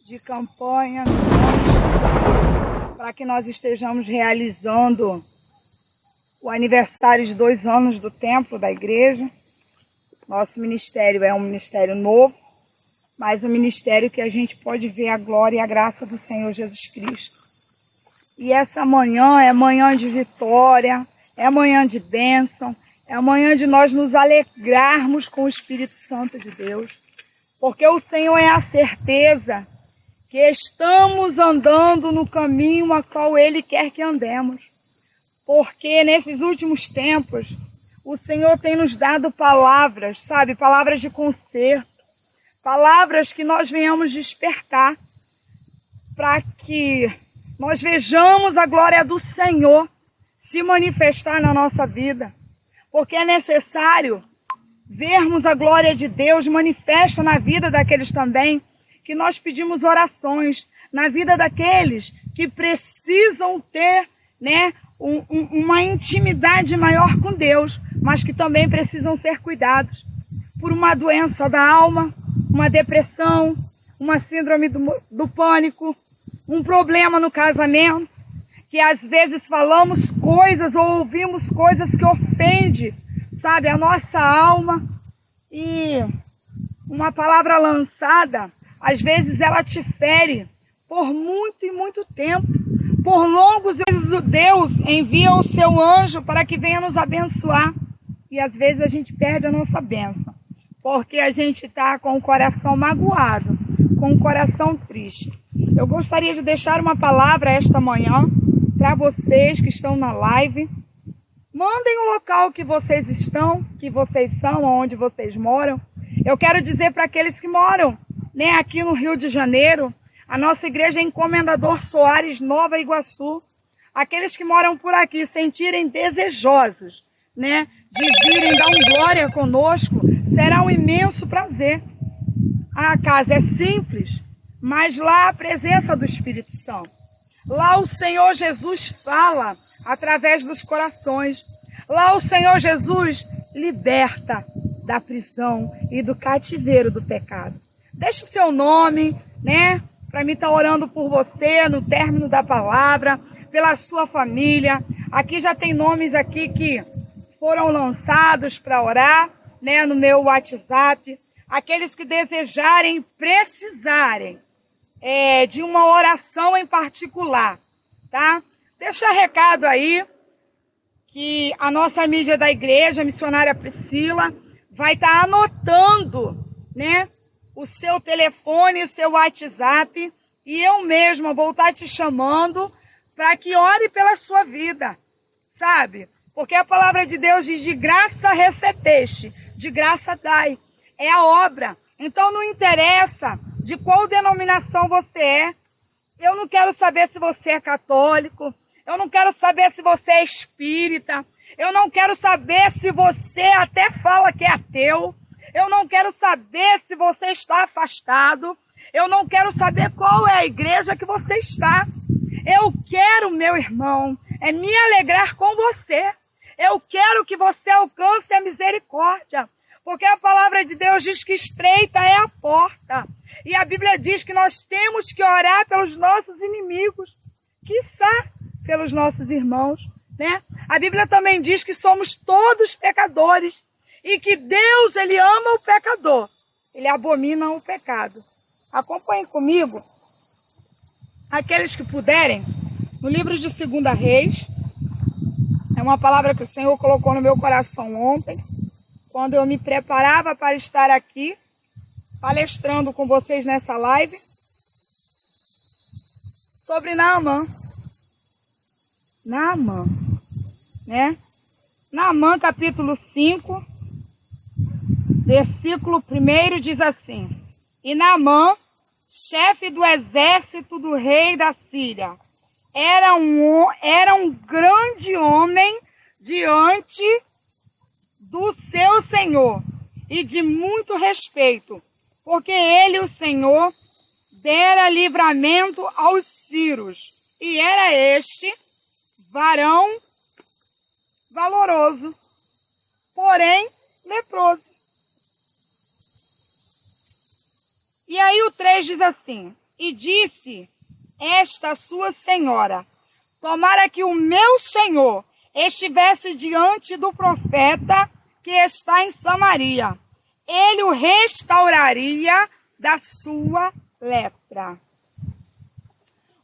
de campanha para que nós estejamos realizando o aniversário de 2 anos do templo da igreja. Nosso ministério é um ministério novo, mas um ministério que a gente pode ver a glória e a graça do Senhor Jesus Cristo. E essa manhã é manhã de vitória, é manhã de bênção, é manhã de nós nos alegrarmos com o Espírito Santo de Deus, porque o Senhor é a certeza que estamos andando no caminho a qual Ele quer que andemos. Porque nesses últimos tempos, o Senhor tem nos dado palavras, sabe? Palavras de conserto, palavras que nós venhamos despertar, para que nós vejamos a glória do Senhor se manifestar na nossa vida. Porque é necessário vermos a glória de Deus manifesta na vida daqueles também que nós pedimos orações, na vida daqueles que precisam ter, uma intimidade maior com Deus, mas que também precisam ser cuidados por uma doença da alma, uma depressão, uma síndrome do pânico, um problema no casamento, que às vezes falamos coisas ou ouvimos coisas que ofendem, sabe, a nossa alma, e uma palavra lançada, às vezes ela te fere por muito e muito tempo. Por longos vezes Deus envia o seu anjo para que venha nos abençoar. E às vezes a gente perde a nossa bênção, porque a gente está com o coração magoado, com o coração triste. Eu gostaria de deixar uma palavra esta manhã para vocês que estão na live. Mandem o local que vocês estão, que vocês são, onde vocês moram. Eu quero dizer para aqueles que moram aqui no Rio de Janeiro, a nossa igreja é em Comendador Soares, Nova Iguaçu. Aqueles que moram por aqui sentirem desejosos, de virem dar glória conosco, será um imenso prazer. A casa é simples, mas lá a presença do Espírito Santo. Lá o Senhor Jesus fala através dos corações. Lá o Senhor Jesus liberta da prisão e do cativeiro do pecado. Deixe o seu nome, para mim estar orando por você no término da palavra, pela sua família. Aqui já tem nomes aqui que foram lançados para orar, no meu WhatsApp. Aqueles que desejarem e precisarem de uma oração em particular, tá? Deixa recado aí que a nossa mídia da igreja, a missionária Priscila, vai estar anotando, o seu telefone, o seu WhatsApp, e eu mesma vou estar te chamando para que ore pela sua vida, sabe? Porque a palavra de Deus diz: de graça recebeste, de graça dai. É a obra. Então não interessa de qual denominação você é. Eu não quero saber se você é católico. Eu não quero saber se você é espírita. Eu não quero saber se você até fala que é ateu. Eu não quero saber se você está afastado. Eu não quero saber qual é a igreja que você está. Eu quero, meu irmão, me alegrar com você. Eu quero que você alcance a misericórdia. Porque a palavra de Deus diz que estreita é a porta. E a Bíblia diz que nós temos que orar pelos nossos inimigos, quiçá pelos nossos irmãos, A Bíblia também diz que somos todos pecadores e que Deus, Ele ama o pecador, Ele abomina o pecado. Acompanhem comigo, aqueles que puderem, no livro de 2 Reis. É uma palavra que o Senhor colocou no meu coração ontem, quando eu me preparava para estar aqui, palestrando com vocês nessa live, sobre Naamã. Naamã, capítulo 5, versículo 1 diz assim: E Naamã, chefe do exército do rei da Síria, era um grande homem diante do seu Senhor e de muito respeito, porque ele, o Senhor, dera livramento aos sírios, e era este varão valoroso, porém leproso. E aí o 3 diz assim: E disse esta sua senhora: tomara que o meu senhor estivesse diante do profeta que está em Samaria. Ele o restauraria da sua lepra.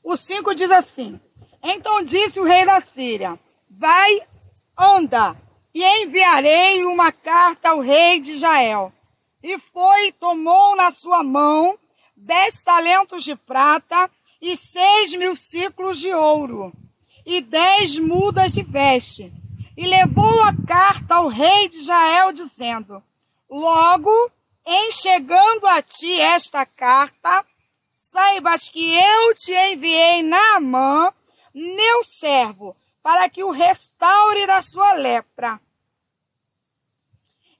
O 5 diz assim: então disse o rei da Síria: vai, anda, e enviarei uma carta ao rei de Israel. E foi, tomou na sua mão 10 talentos de prata e 6.000 siclos de ouro, e 10 mudas de veste. E levou a carta ao rei de Israel, dizendo: logo, em chegando a ti esta carta, saibas que eu te enviei Naamã, meu servo, para que o restaure da sua lepra.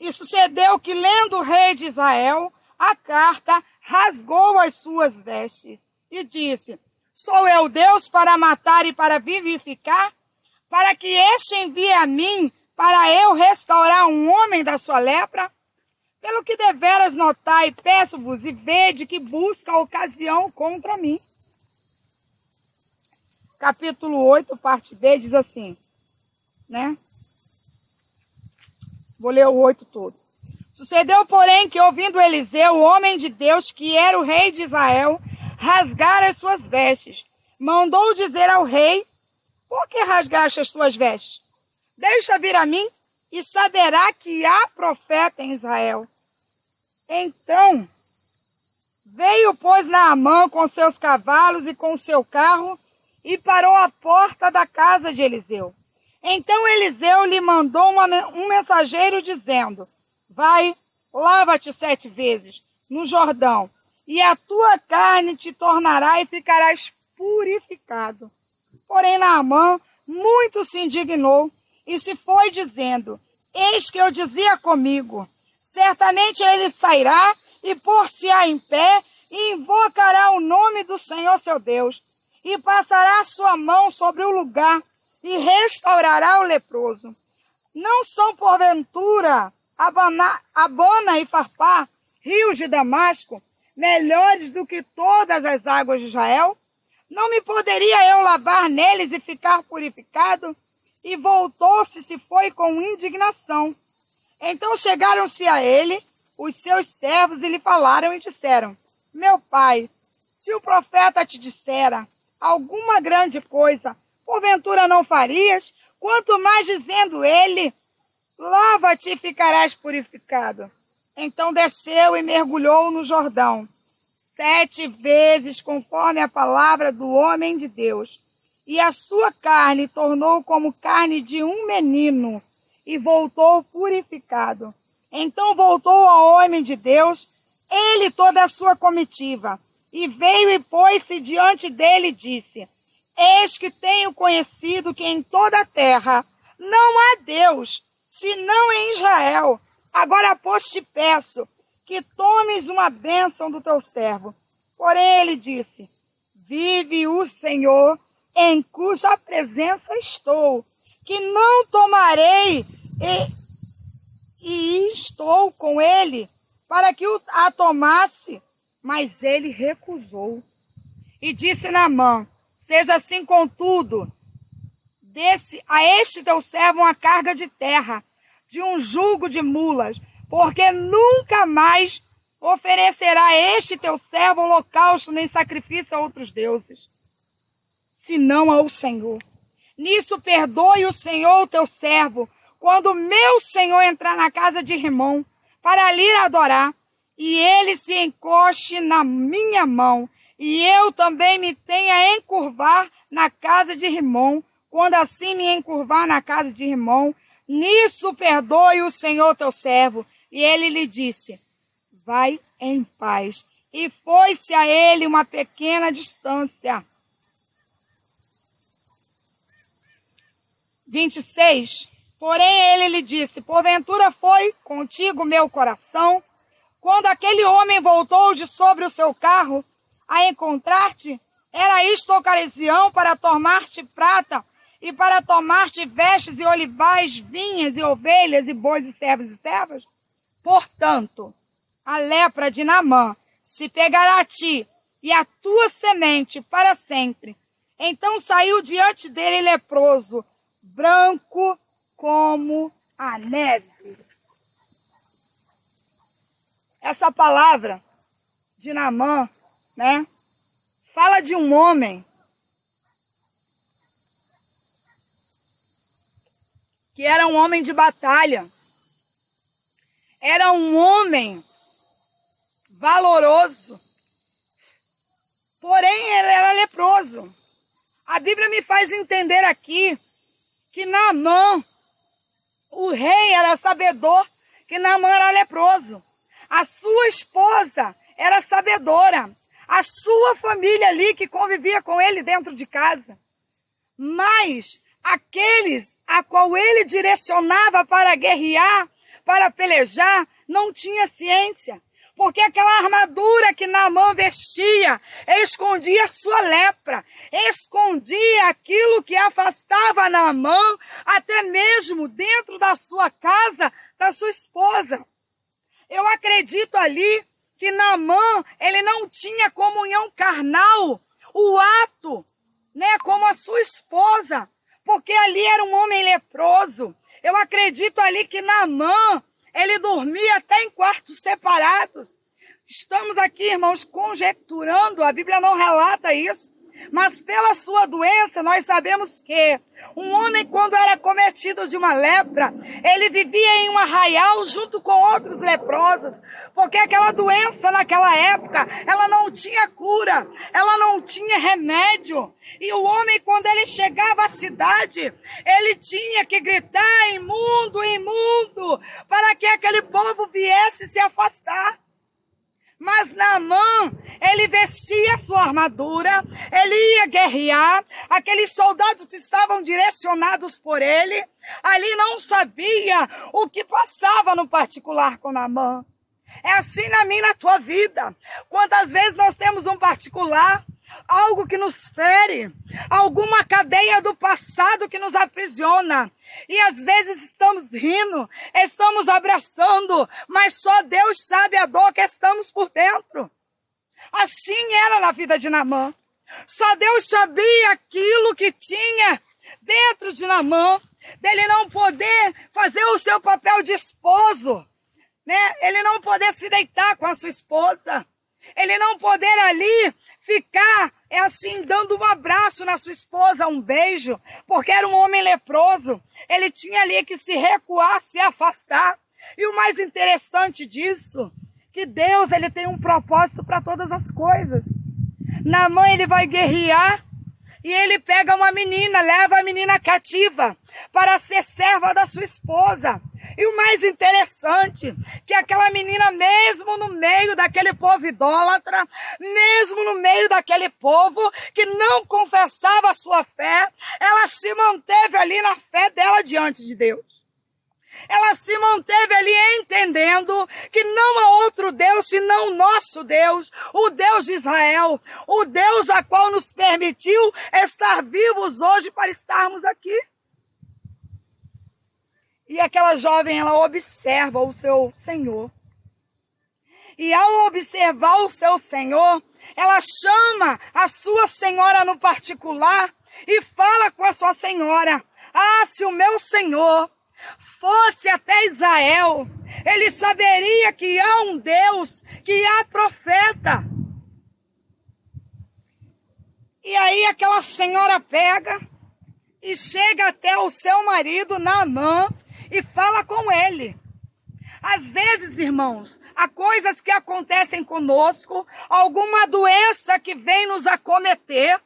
E sucedeu que, lendo o rei de Israel a carta, rasgou as suas vestes e disse: sou eu Deus para matar e para vivificar? Para que este envie a mim, para eu restaurar um homem da sua lepra? Pelo que deveras notai, peço-vos e vede que busca a ocasião contra mim. Capítulo 8, parte B, diz assim, né? Vou ler o 8 todo. Sucedeu, porém, que ouvindo Eliseu, o homem de Deus, que era o rei de Israel, rasgar as suas vestes, mandou dizer ao rei: por que rasgaste as tuas vestes? Deixa vir a mim, e saberá que há profeta em Israel. Então veio, pois, Naamã com seus cavalos e com seu carro, e parou à porta da casa de Eliseu. Então Eliseu lhe mandou um mensageiro, dizendo: vai, lava-te 7 vezes no Jordão, e a tua carne te tornará e ficarás purificado. Porém Naamã muito se indignou e se foi, dizendo: eis que eu dizia comigo, certamente ele sairá e pôr-se-á em pé e invocará o nome do Senhor seu Deus, e passará a sua mão sobre o lugar e restaurará o leproso. Não são, porventura, Abana e Farpá, rios de Damasco, melhores do que todas as águas de Israel? Não me poderia eu lavar neles e ficar purificado? E voltou-se e se foi com indignação. Então chegaram-se a ele os seus servos e lhe falaram e disseram: meu pai, se o profeta te dissera alguma grande coisa, porventura não farias? Quanto mais dizendo ele: lava-te e ficarás purificado. Então desceu e mergulhou no Jordão 7 vezes, conforme a palavra do homem de Deus. E a sua carne tornou como carne de um menino, e voltou purificado. Então voltou ao homem de Deus, ele e toda a sua comitiva, e veio e pôs-se diante dele e disse: eis que tenho conhecido que em toda a terra não há Deus, senão em Israel. Agora, pois, te peço que tomes uma bênção do teu servo. Porém ele disse: vive o Senhor, em cuja presença estou, que não tomarei, e estou com ele, para que a tomasse. Mas ele recusou. E disse Naamã: seja assim, contudo, desse a este teu servo uma carga de terra, de um jugo de mulas, porque nunca mais oferecerá este teu servo holocausto nem sacrifício a outros deuses, senão ao Senhor. Nisso perdoe o Senhor o teu servo, quando meu senhor entrar na casa de Rimom, para ali adorar, e ele se encoste na minha mão, e eu também me tenha a encurvar na casa de Rimom, quando assim me encurvar na casa de Rimom, nisso perdoe o Senhor teu servo. E ele lhe disse: vai em paz. E foi-se a ele uma pequena distância. 26. Porém ele lhe disse: porventura foi contigo meu coração, quando aquele homem voltou de sobre o seu carro a encontrar-te? Era isto ocasião para tomar-te prata, e para tomar-te vestes e olivais, vinhas e ovelhas e bois e servos e servas? Portanto, a lepra de Naamã se pegará a ti, e a tua semente para sempre. Então saiu diante dele leproso, branco como a neve. Essa palavra de Naamã, né, fala de um homem que era um homem de batalha, era um homem valoroso, porém ele era leproso. A Bíblia me faz entender aqui que Naamã, o rei, era sabedor que Naamã era leproso. A sua esposa era sabedora. A sua família ali que convivia com ele dentro de casa. Mas aqueles a qual ele direcionava para guerrear, para pelejar, não tinha ciência. Porque aquela armadura que Naamã vestia escondia sua lepra, escondia aquilo que afastava Naamã, até mesmo dentro da sua casa, da sua esposa. Eu acredito ali que Naamã, ele não tinha comunhão carnal, o ato, né, como a sua esposa, porque ali era um homem leproso. Eu acredito ali que Naamã, ele dormia até em quartos separados. Estamos aqui, irmãos, conjecturando, a Bíblia não relata isso, mas pela sua doença nós sabemos que um homem, quando era cometido de uma lepra, ele vivia em um arraial junto com outros leprosos, porque aquela doença naquela época, ela não tinha cura, ela não tinha remédio. E o homem, quando ele chegava à cidade, ele tinha que gritar: imundo, imundo, para que aquele povo viesse se afastar. Mas Naamã, ele vestia sua armadura, ele ia guerrear, aqueles soldados que estavam direcionados por ele, ali não sabia o que passava no particular com Naamã. É assim na minha e na tua vida. Quantas vezes nós temos um particular, algo que nos fere, alguma cadeia do passado que nos aprisiona. E às vezes estamos rindo, estamos abraçando, mas só Deus sabe a dor que estamos por dentro. Assim era na vida de Naamã. Só Deus sabia aquilo que tinha dentro de Naamã, dele não poder fazer o seu papel de esposo, né? Ele não poder se deitar com a sua esposa, ele não poder ali ficar assim dando um abraço na sua esposa, um beijo, porque era um homem leproso. Ele tinha ali que se recuar, se afastar. E o mais interessante disso, que Deus, ele tem um propósito para todas as coisas. Naamã, ele vai guerrear e ele pega uma menina, leva a menina cativa para ser serva da sua esposa. E o mais interessante, que aquela menina, mesmo no meio daquele povo idólatra, mesmo no meio daquele povo que não confessava a sua fé, ela se manteve ali na fé dela diante de Deus. Ela se manteve ali entendendo que não há outro Deus senão o nosso Deus, o Deus de Israel, o Deus a qual nos permitiu estar vivos hoje para estarmos aqui. E aquela jovem, ela observa o seu Senhor. E ao observar o seu Senhor, ela chama a sua senhora no particular e fala com a sua senhora: ah, se o meu Senhor fosse até Israel, ele saberia que há um Deus, que há profeta. E aí aquela senhora pega e chega até o seu marido, Naamã, e fala com ele. Às vezes, irmãos, há coisas que acontecem conosco, alguma doença que vem nos acometer,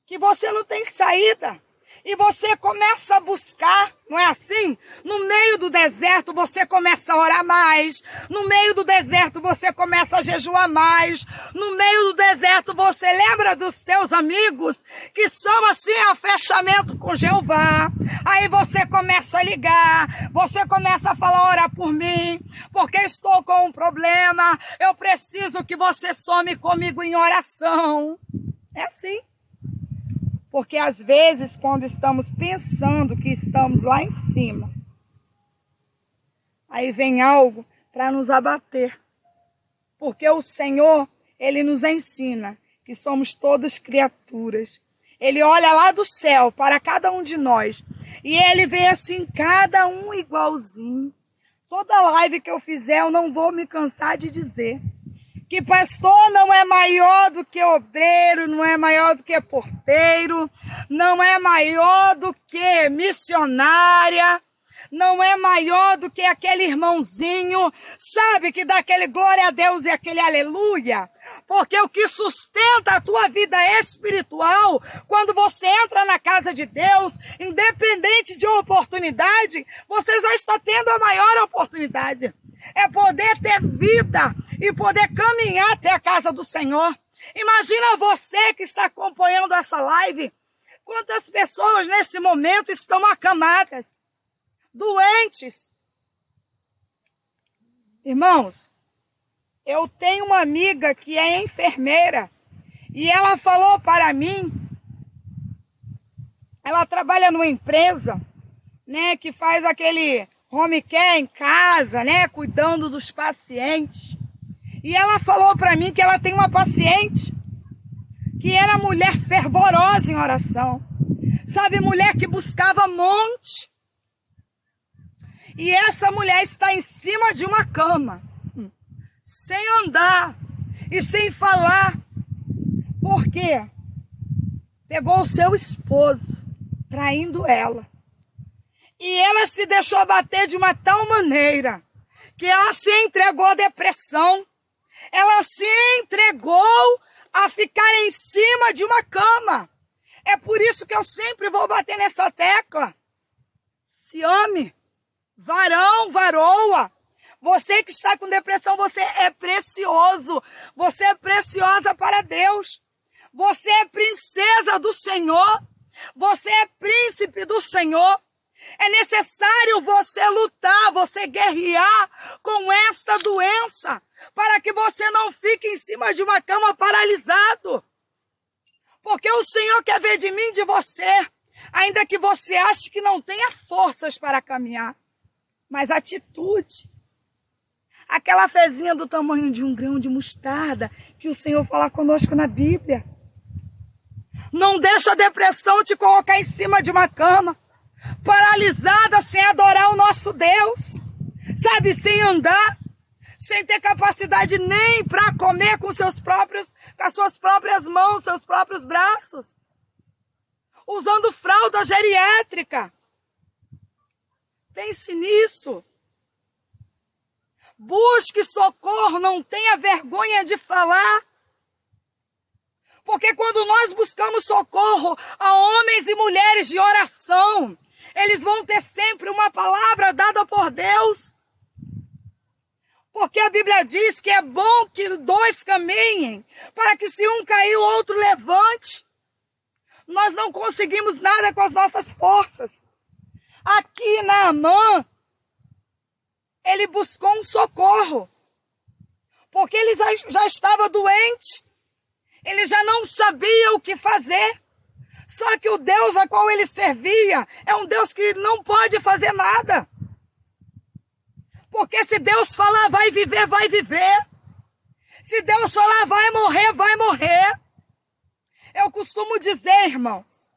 que você não tem saída. E você começa a buscar, não é assim? No meio do deserto você começa a orar mais. No meio do deserto você começa a jejuar mais. No meio do deserto você lembra dos teus amigos que são assim a fechamento com Jeová. Aí você começa a ligar, você começa a falar: ora por mim, porque estou com um problema. Eu preciso que você some comigo em oração. É assim. Porque às vezes, quando estamos pensando que estamos lá em cima, aí vem algo para nos abater. Porque o Senhor, ele nos ensina que somos todos criaturas. Ele olha lá do céu para cada um de nós e ele vê assim, cada um igualzinho. Toda live que eu fizer, eu não vou me cansar de dizer que pastor não é maior do que obreiro, não é maior do que porteiro, não é maior do que missionária, não é maior do que aquele irmãozinho, sabe, que dá aquele glória a Deus e aquele aleluia. Porque o que sustenta a tua vida espiritual, quando você entra na casa de Deus, independente de oportunidade, você já está tendo a maior oportunidade. É poder ter vida e poder caminhar até a casa do Senhor. Imagina você que está acompanhando essa live, quantas pessoas nesse momento estão acamadas, doentes. Irmãos, eu tenho uma amiga que é enfermeira e ela falou para mim, ela trabalha numa empresa, né, que faz aquele home care em casa, né, cuidando dos pacientes. E ela falou para mim que ela tem uma paciente que era mulher fervorosa em oração, sabe, mulher que buscava monte. E essa mulher está em cima de uma cama, sem andar e sem falar. Por quê? Pegou o seu esposo, traindo ela. E ela se deixou abater de uma tal maneira que ela se entregou à depressão. Ela se entregou a ficar em cima de uma cama. É por isso que eu sempre vou bater nessa tecla. Se ame. Varão, varoa, você que está com depressão, você é precioso, você é preciosa para Deus, você é princesa do Senhor, você é príncipe do Senhor. É necessário você lutar, você guerrear com esta doença, para que você não fique em cima de uma cama paralisado, porque o Senhor quer ver de mim e de você, ainda que você ache que não tenha forças para caminhar. Mas atitude, aquela fezinha do tamanho de um grão de mostarda que o Senhor fala conosco na Bíblia. Não deixa a depressão te colocar em cima de uma cama, paralisada, sem adorar o nosso Deus, sabe, sem andar, sem ter capacidade nem para comer com as suas próprias mãos, seus próprios braços, usando fralda geriátrica. Pense nisso. Busque socorro, não tenha vergonha de falar. Porque quando nós buscamos socorro a homens e mulheres de oração, eles vão ter sempre uma palavra dada por Deus. Porque a Bíblia diz que é bom que dois caminhem, para que se um cair, o outro levante. Nós não conseguimos nada com as nossas forças. Aqui Naamã, ele buscou um socorro, porque ele já estava doente, ele já não sabia o que fazer. Só que o Deus a qual ele servia é um Deus que não pode fazer nada. Porque se Deus falar vai viver, vai viver. Se Deus falar vai morrer, vai morrer. Eu costumo dizer, irmãos,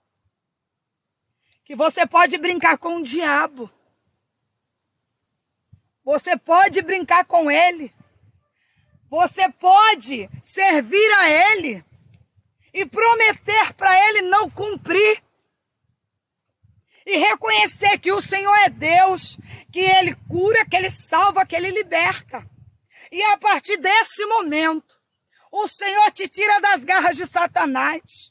que você pode brincar com o diabo. Você pode brincar com ele. Você pode servir a ele e prometer para ele não cumprir. E reconhecer que o Senhor é Deus, que ele cura, que ele salva, que ele liberta. E a partir desse momento, o Senhor te tira das garras de Satanás.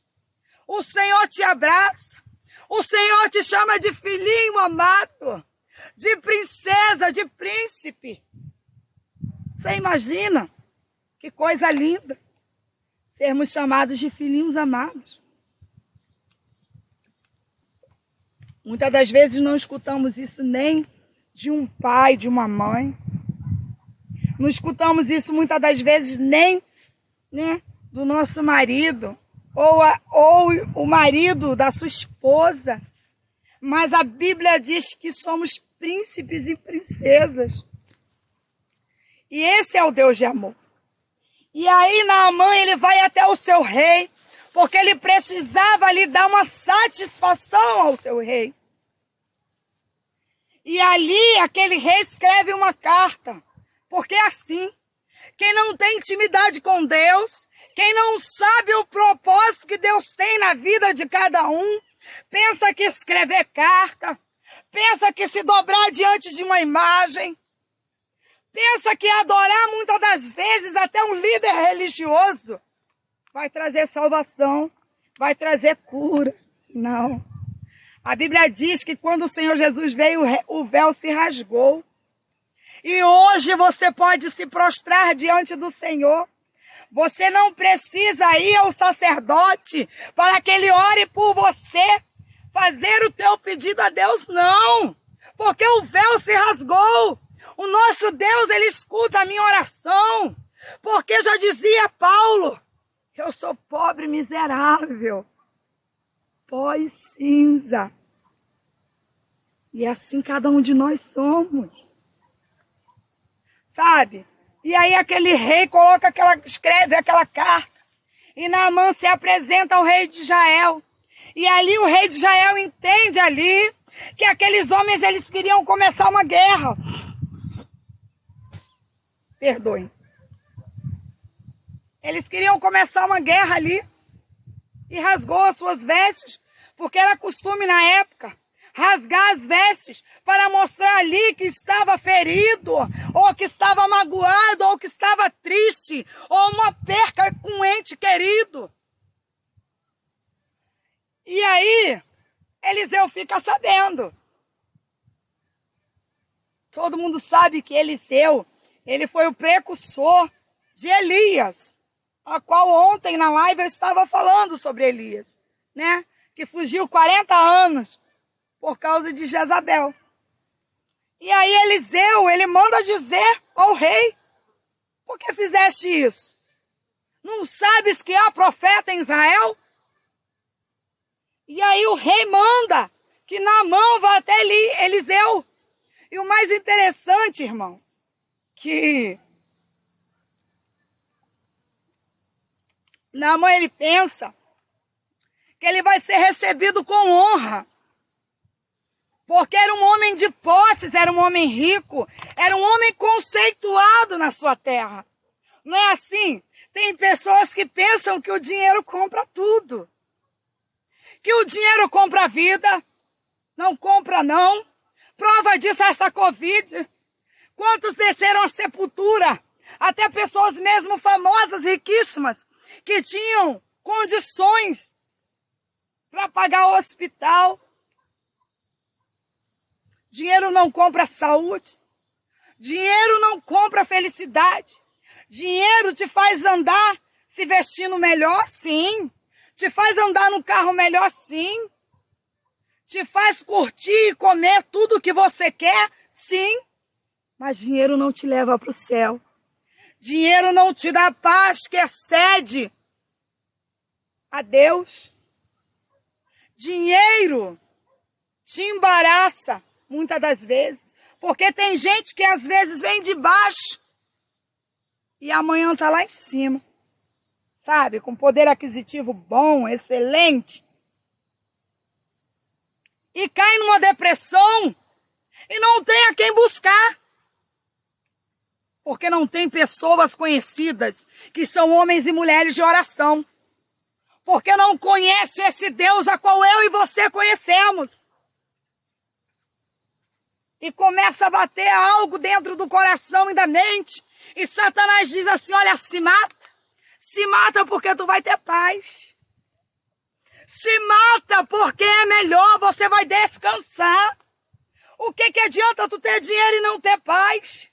O Senhor te abraça. O Senhor te chama de filhinho amado, de princesa, de príncipe. Você imagina que coisa linda sermos chamados de filhinhos amados. Muitas das vezes não escutamos isso nem de um pai, de uma mãe. Não escutamos isso muitas das vezes nem, né, do nosso marido. Ou o marido da sua esposa. Mas a Bíblia diz que somos príncipes e princesas. E esse é o Deus de amor. E aí Naamã, ele vai até o seu rei, porque ele precisava lhe dar uma satisfação ao seu rei. E ali aquele rei escreve uma carta, porque é assim, quem não tem intimidade com Deus, quem não sabe o propósito que Deus tem na vida de cada um, pensa que escrever carta, pensa que se dobrar diante de uma imagem, pensa que adorar muitas das vezes até um líder religioso vai trazer salvação, vai trazer cura. Não. A Bíblia diz que quando o Senhor Jesus veio, o véu se rasgou. E hoje você pode se prostrar diante do Senhor. Você não precisa ir ao sacerdote para que ele ore por você, fazer o teu pedido a Deus, não. Porque o véu se rasgou. O nosso Deus, ele escuta a minha oração. Porque já dizia Paulo, eu sou pobre, miserável, pó e cinza. E assim cada um de nós somos. Sabe? E aí aquele rei escreve aquela carta. E Naamã se apresenta ao rei de Israel. E ali o rei de Israel entende ali que aqueles homens, eles queriam começar uma guerra. Perdoem. Eles queriam começar uma guerra ali. E rasgou as suas vestes, porque era costume na época rasgar as vestes para mostrar ali que estava ferido, ou que estava magoado, ou que estava triste, ou uma perca com um ente querido. E aí, Eliseu fica sabendo. Todo mundo sabe que Eliseu, ele foi o precursor de Elias, a qual ontem na live eu estava falando sobre Elias, né? Que fugiu 40 anos por causa de Jezabel. E aí Eliseu, ele manda dizer ao rei, por que fizeste isso? Não sabes que há profeta em Israel? E aí o rei manda que Naamã vá até Eliseu. E o mais interessante, irmãos, que Naamã, ele pensa que ele vai ser recebido com honra. Porque era um homem de posses, era um homem rico, era um homem conceituado na sua terra. Não é assim? Tem pessoas que pensam que o dinheiro compra tudo. Que o dinheiro compra a vida. Não compra, não. Prova disso é essa Covid. Quantos desceram à sepultura? Até pessoas mesmo famosas, riquíssimas, que tinham condições para pagar o hospital. Dinheiro não compra saúde. Dinheiro não compra felicidade. Dinheiro te faz andar se vestindo melhor, sim. Te faz andar num carro melhor, sim. Te faz curtir e comer tudo o que você quer, sim. Mas dinheiro não te leva para o céu. Dinheiro não te dá paz que excede a Deus. Dinheiro te embaraça muitas das vezes. Porque tem gente que às vezes vem de baixo e amanhã está lá em cima. Sabe? Com poder aquisitivo bom, excelente. E cai numa depressão e não tem a quem buscar. Porque não tem pessoas conhecidas que são homens e mulheres de oração. Porque não conhece esse Deus a qual eu e você conhecemos. E começa a bater algo dentro do coração e da mente. E Satanás diz assim, olha, se mata. Se mata porque tu vai ter paz. Se mata porque é melhor, você vai descansar. O que adianta tu ter dinheiro e não ter paz?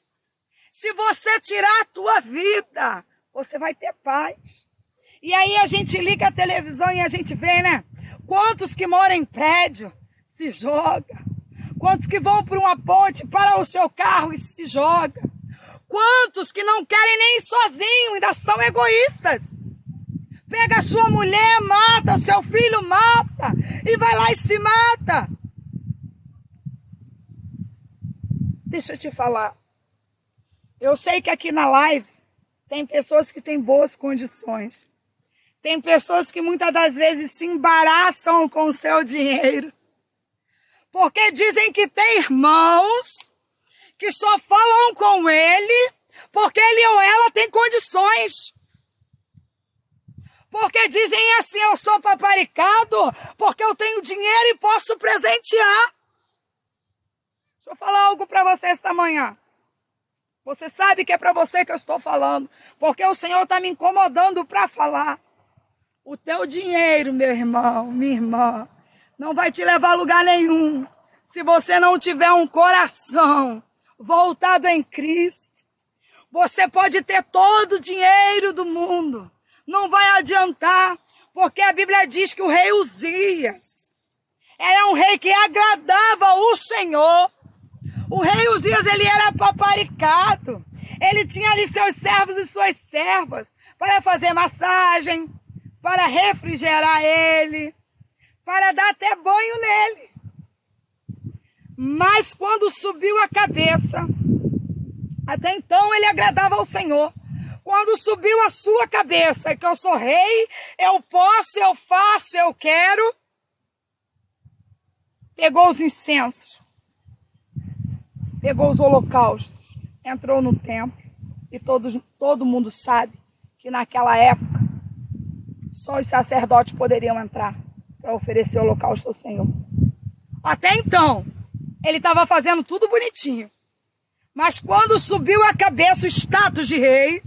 Se você tirar a tua vida, você vai ter paz. E aí a gente liga a televisão e a gente vê, né? Quantos que moram em prédio se joga. Quantos que vão por uma ponte, para o seu carro e se joga. Quantos que não querem nem ir sozinho, ainda são egoístas. Pega a sua mulher, mata, o seu filho mata, e vai lá e se mata. Deixa eu te falar. Eu sei que aqui na live Tem pessoas que têm boas condições. Tem pessoas que muitas das vezes se embaraçam com o seu dinheiro. Porque dizem que tem irmãos que só falam com ele porque ele ou ela tem condições. Porque dizem assim, eu sou paparicado porque eu tenho dinheiro e posso presentear. Deixa eu falar algo para você esta manhã. Você sabe que é para você que eu estou falando, porque o Senhor está me incomodando para falar. O teu dinheiro, meu irmão, minha irmã, não vai te levar a lugar nenhum se você não tiver um coração voltado em Cristo. Você pode ter todo o dinheiro do mundo, não vai adiantar, porque a Bíblia diz que o rei Uzias era um rei que agradava o Senhor. O rei Uzias, ele era paparicado. Ele tinha ali seus servos e suas servas para fazer massagem, para refrigerar ele, para dar até banho nele. Mas quando subiu a cabeça, até então ele agradava ao Senhor. Quando subiu a sua cabeça, que eu sou rei, eu posso, eu faço, eu quero, pegou os incensos, pegou os holocaustos, entrou no templo, e todo mundo sabe que naquela época só os sacerdotes poderiam entrar para oferecer holocausto ao Senhor. Até então, ele estava fazendo tudo bonitinho. Mas quando subiu a cabeça o status de rei,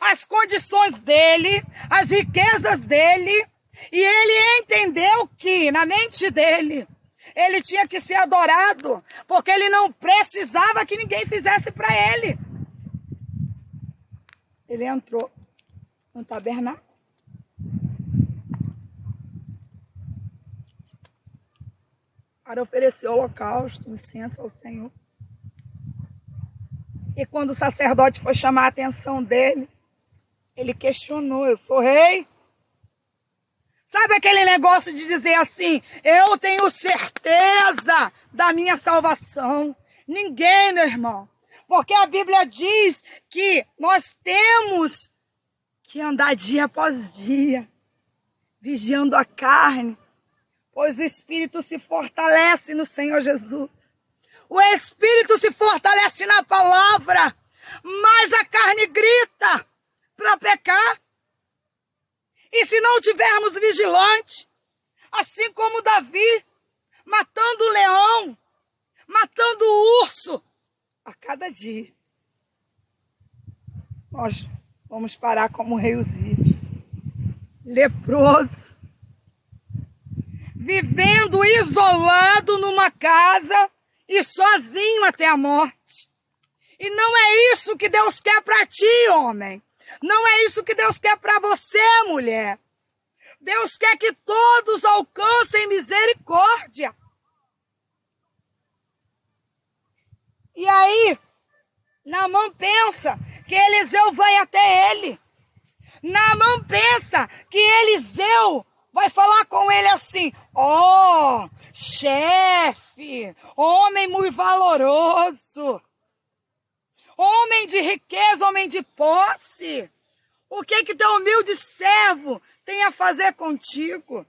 as condições dele, as riquezas dele, e ele entendeu que, na mente dele, ele tinha que ser adorado, porque ele não precisava que ninguém fizesse para ele. Ele entrou no tabernáculo. Para oferecer holocausto, incenso ao Senhor. E quando o sacerdote foi chamar a atenção dele, ele questionou, eu sou rei? Sabe aquele negócio de dizer assim, eu tenho certeza da minha salvação? Ninguém, meu irmão. Porque a Bíblia diz que nós temos que andar dia após dia, vigiando a carne, pois o Espírito se fortalece no Senhor Jesus. O Espírito se fortalece na palavra, mas a carne grita para pecar. E se não tivermos vigilante, assim como Davi, matando o leão, matando o urso, a cada dia, nós vamos parar como o rei Uzias, leproso, vivendo isolado numa casa e sozinho até a morte. E não é isso que Deus quer para ti, homem. Não é isso que Deus quer para você, mulher. Deus quer que todos alcancem misericórdia. E aí, Naamã pensa que Eliseu vai até ele. Naamã pensa que Eliseu vai falar com ele assim, ó, chefe, homem muito valoroso, homem de riqueza, homem de posse, o que teu humilde servo tem a fazer contigo?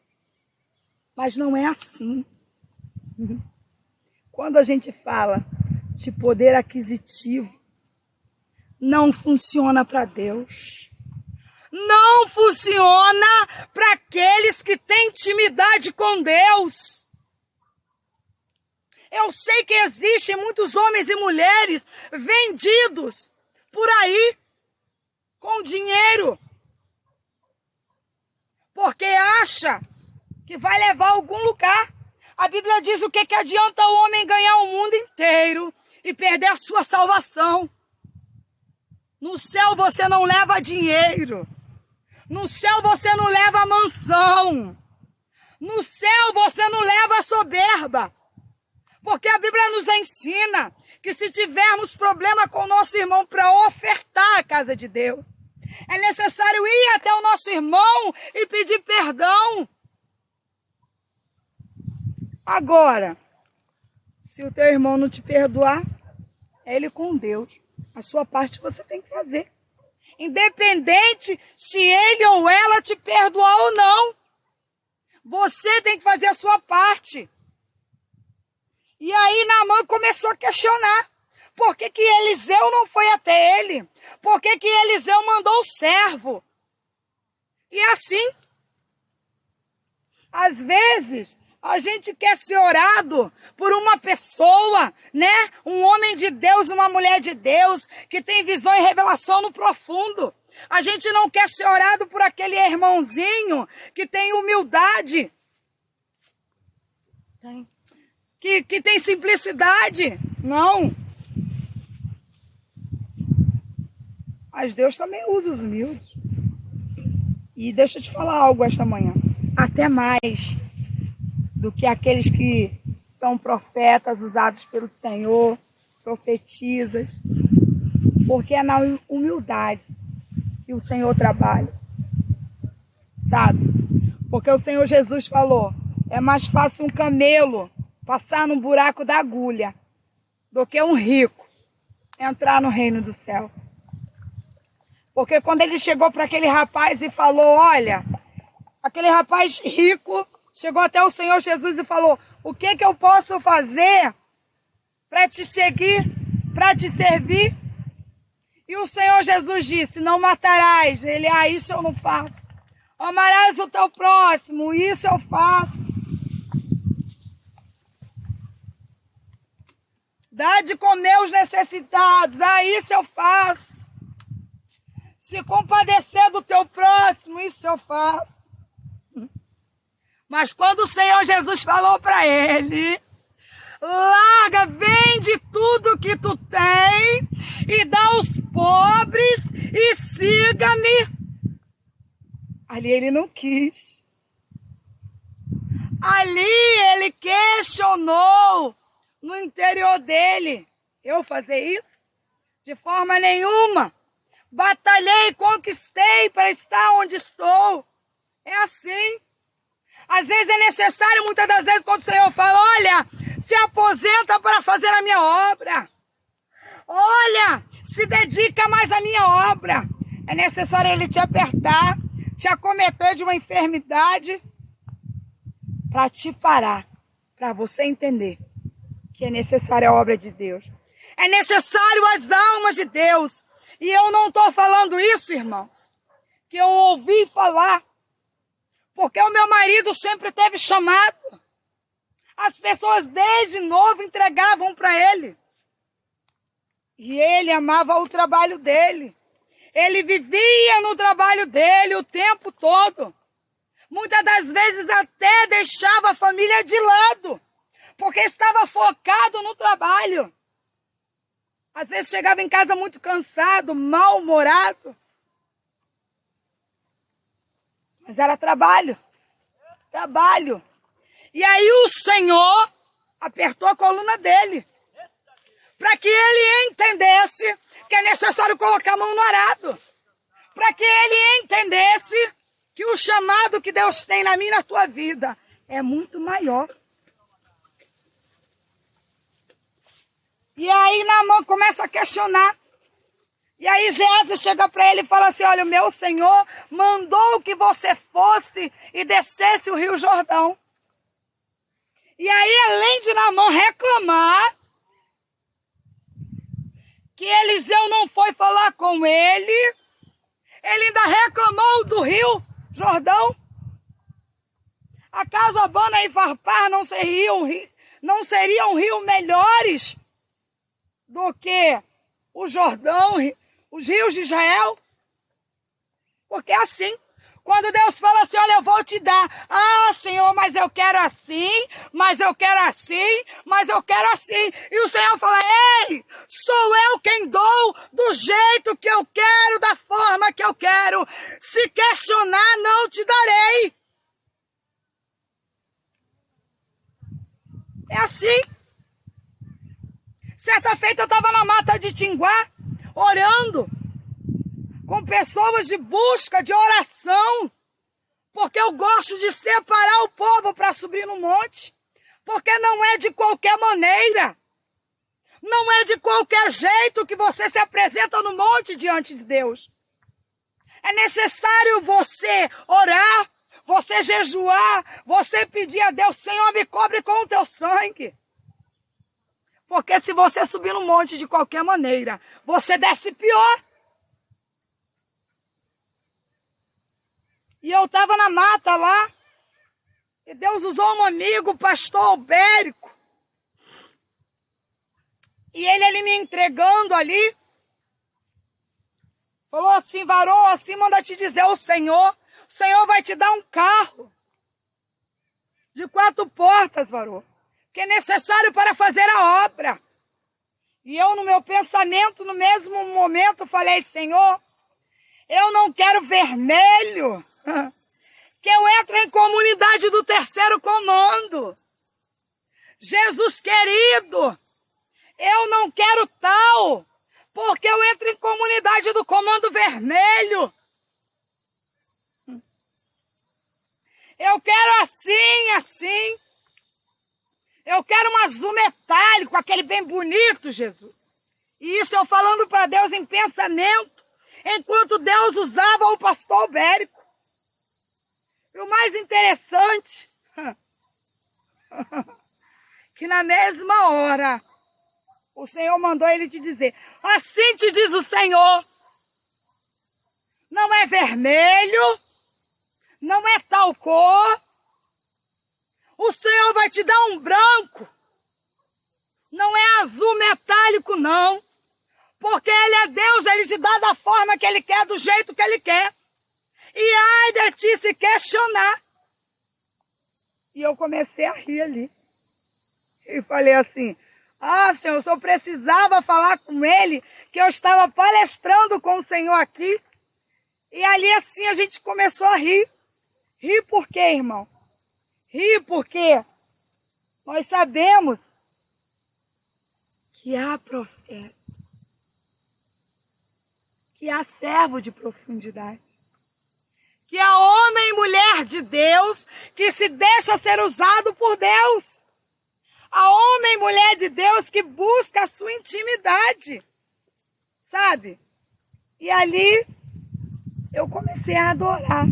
Mas não é assim. Quando a gente fala de poder aquisitivo, não funciona para Deus. Não funciona para aqueles que têm intimidade com Deus. Eu sei que existem muitos homens e mulheres vendidos por aí com dinheiro, porque acha que vai levar a algum lugar. A Bíblia diz o que adianta o homem ganhar o mundo inteiro e perder a sua salvação. No céu você não leva dinheiro. No céu você não leva mansão. No céu você não leva soberba. Porque a Bíblia nos ensina que se tivermos problema com o nosso irmão para ofertar a casa de Deus, é necessário ir até o nosso irmão e pedir perdão. Agora, se o teu irmão não te perdoar, é ele com Deus. A sua parte você tem que fazer. Independente se ele ou ela te perdoar ou não. Você tem que fazer a sua parte. E aí Naamã começou a questionar. Por que que Eliseu não foi até ele? Por que que Eliseu mandou o servo? E assim, às vezes, a gente quer ser orado por uma pessoa, né? Um homem de Deus, uma mulher de Deus, que tem visão e revelação no profundo. A gente não quer ser orado por aquele irmãozinho que tem humildade, que tem simplicidade. Não. Mas Deus também usa os humildes. E deixa eu te falar algo esta manhã. Até mais do que aqueles que são profetas usados pelo Senhor, profetizas. Porque é na humildade que o Senhor trabalha. Sabe? Porque o Senhor Jesus falou, é mais fácil um camelo passar no buraco da agulha do que um rico entrar no reino do céu. Porque quando ele chegou para aquele rapaz e falou, olha, aquele rapaz rico chegou até o Senhor Jesus e falou, o que que eu posso fazer para te seguir, para te servir? E o Senhor Jesus disse, não matarás. Ele, isso eu não faço. Amarás o teu próximo, isso eu faço. Dá de comer aos necessitados, isso eu faço. Se compadecer do teu próximo, isso eu faço. Mas quando o Senhor Jesus falou para ele, larga, vende tudo que tu tem e dá aos pobres e siga-me. Ali ele não quis. Ali ele questionou no interior dele. Eu fazer isso? De forma nenhuma. Batalhei e conquistei para estar onde estou. É assim. Às vezes é necessário, muitas das vezes, quando o Senhor fala, olha, se aposenta para fazer a minha obra. Olha, se dedica mais à minha obra. É necessário ele te apertar, te acometer de uma enfermidade, para te parar, para você entender que é necessária a obra de Deus. É necessário as almas de Deus. E eu não estou falando isso, irmãos, que eu ouvi falar, porque o meu marido sempre teve chamado. As pessoas desde novo entregavam para ele. E ele amava o trabalho dele. Ele vivia no trabalho dele o tempo todo. Muitas das vezes até deixava a família de lado, porque estava focado no trabalho. Às vezes chegava em casa muito cansado, mal-humorado. Mas era trabalho. Trabalho. E aí o Senhor apertou a coluna dele, para que ele entendesse que é necessário colocar a mão no arado. Para que ele entendesse que o chamado que Deus tem na minha e na tua vida é muito maior. E aí Naamã começa a questionar. E aí Geazi chega para ele e fala assim, olha, o meu Senhor mandou que você fosse e descesse o Rio Jordão. E aí, além de Naamã reclamar que Eliseu não foi falar com ele ainda reclamou do Rio Jordão. Acaso Abana e Farpar não seriam rios melhores do que o Jordão, os rios de Israel? Porque é assim. Quando Deus fala assim, olha, eu vou te dar. Ah, Senhor, mas eu quero assim, mas eu quero assim, mas eu quero assim. E o Senhor fala, ei, sou eu quem dou do jeito que eu quero, da forma que eu quero. Se questionar, não te darei. É assim. Certa feita eu estava na mata de Tinguá, orando, com pessoas de busca, de oração, porque eu gosto de separar o povo para subir no monte, porque não é de qualquer maneira, não é de qualquer jeito que você se apresenta no monte diante de Deus. É necessário você orar, você jejuar, você pedir a Deus, Senhor, me cobre com o teu sangue. Porque se você subir no monte de qualquer maneira, você desce pior. E eu estava na mata lá, e Deus usou um amigo, o pastor Albérico, e ele ali me entregando ali, falou assim, varão, assim manda te dizer o Senhor vai te dar um carro de 4 portas, varão, que é necessário para fazer a obra. E eu no meu pensamento, no mesmo momento, falei, Senhor, eu não quero vermelho, que eu entro em comunidade do 3º comando. Jesus querido, eu não quero tal, porque eu entro em comunidade do comando vermelho. Eu quero assim, assim. Eu quero um azul metálico, aquele bem bonito, Jesus. E isso eu falando para Deus em pensamento, enquanto Deus usava o pastor Albérico. E o mais interessante, que na mesma hora, o Senhor mandou ele te dizer, assim te diz o Senhor, não é vermelho, não é tal cor, o Senhor vai te dar um branco, não é azul metálico não, porque Ele é Deus, Ele te dá da forma que Ele quer, do jeito que Ele quer, e ai de ti se questionar. E eu comecei a rir ali, e falei assim, Senhor, eu só precisava falar com Ele, que eu estava palestrando com o Senhor aqui, e ali assim a gente começou a rir. Rir por quê, irmão? Rir porque nós sabemos que há profeta, que há servo de profundidade, que há homem e mulher de Deus que se deixa ser usado por Deus. Há homem e mulher de Deus que busca a sua intimidade, sabe? E ali eu comecei a adorar.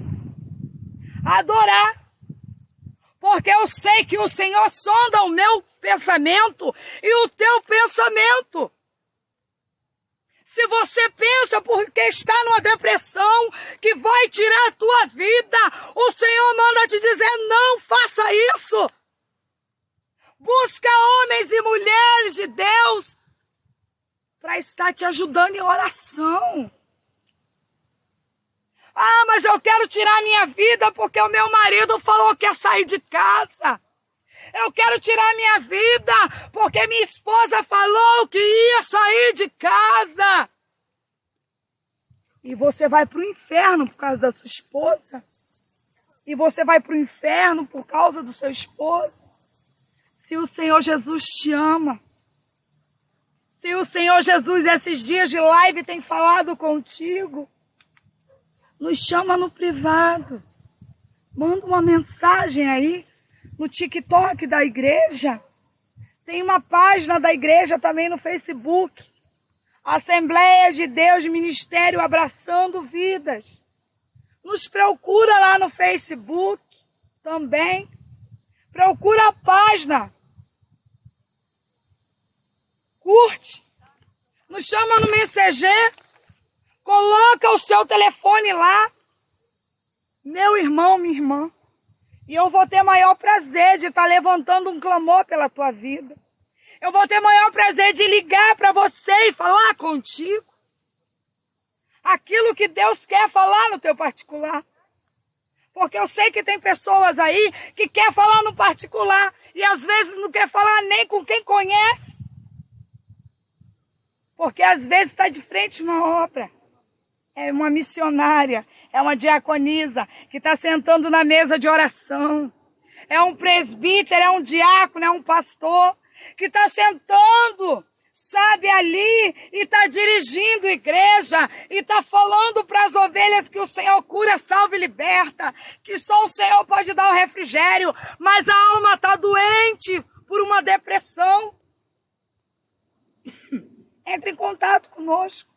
Porque eu sei que o Senhor sonda o meu pensamento e o teu pensamento. Se você pensa porque está numa depressão que vai tirar a tua vida, o Senhor manda te dizer, não faça isso. Busca homens e mulheres de Deus para estar te ajudando em oração. Mas eu quero tirar minha vida porque o meu marido falou que ia sair de casa. Eu quero tirar minha vida porque minha esposa falou que ia sair de casa. E você vai para o inferno por causa da sua esposa. E você vai para o inferno por causa do seu esposo. Se o Senhor Jesus te ama. Se o Senhor Jesus esses dias de live tem falado contigo. Nos chama no privado. Manda uma mensagem aí no TikTok da igreja. Tem uma página da igreja também no Facebook. Assembleia de Deus, Ministério Abraçando Vidas. Nos procura lá no Facebook também. Procura a página. Curte. Nos chama no Messenger. Coloca o seu telefone lá. Meu irmão, minha irmã. E eu vou ter maior prazer de estar levantando um clamor pela tua vida. Eu vou ter maior prazer de ligar para você e falar contigo. Aquilo que Deus quer falar no teu particular. Porque eu sei que tem pessoas aí que quer falar no particular e às vezes não quer falar nem com quem conhece. Porque às vezes está de frente uma obra. É uma missionária, é uma diaconisa que está sentando na mesa de oração. É um presbítero, é um diácono, é um pastor que está sentando, sabe, ali e está dirigindo a igreja e está falando para as ovelhas que o Senhor cura, salva e liberta, que só o Senhor pode dar o refrigério, mas a alma está doente por uma depressão. Entre em contato conosco.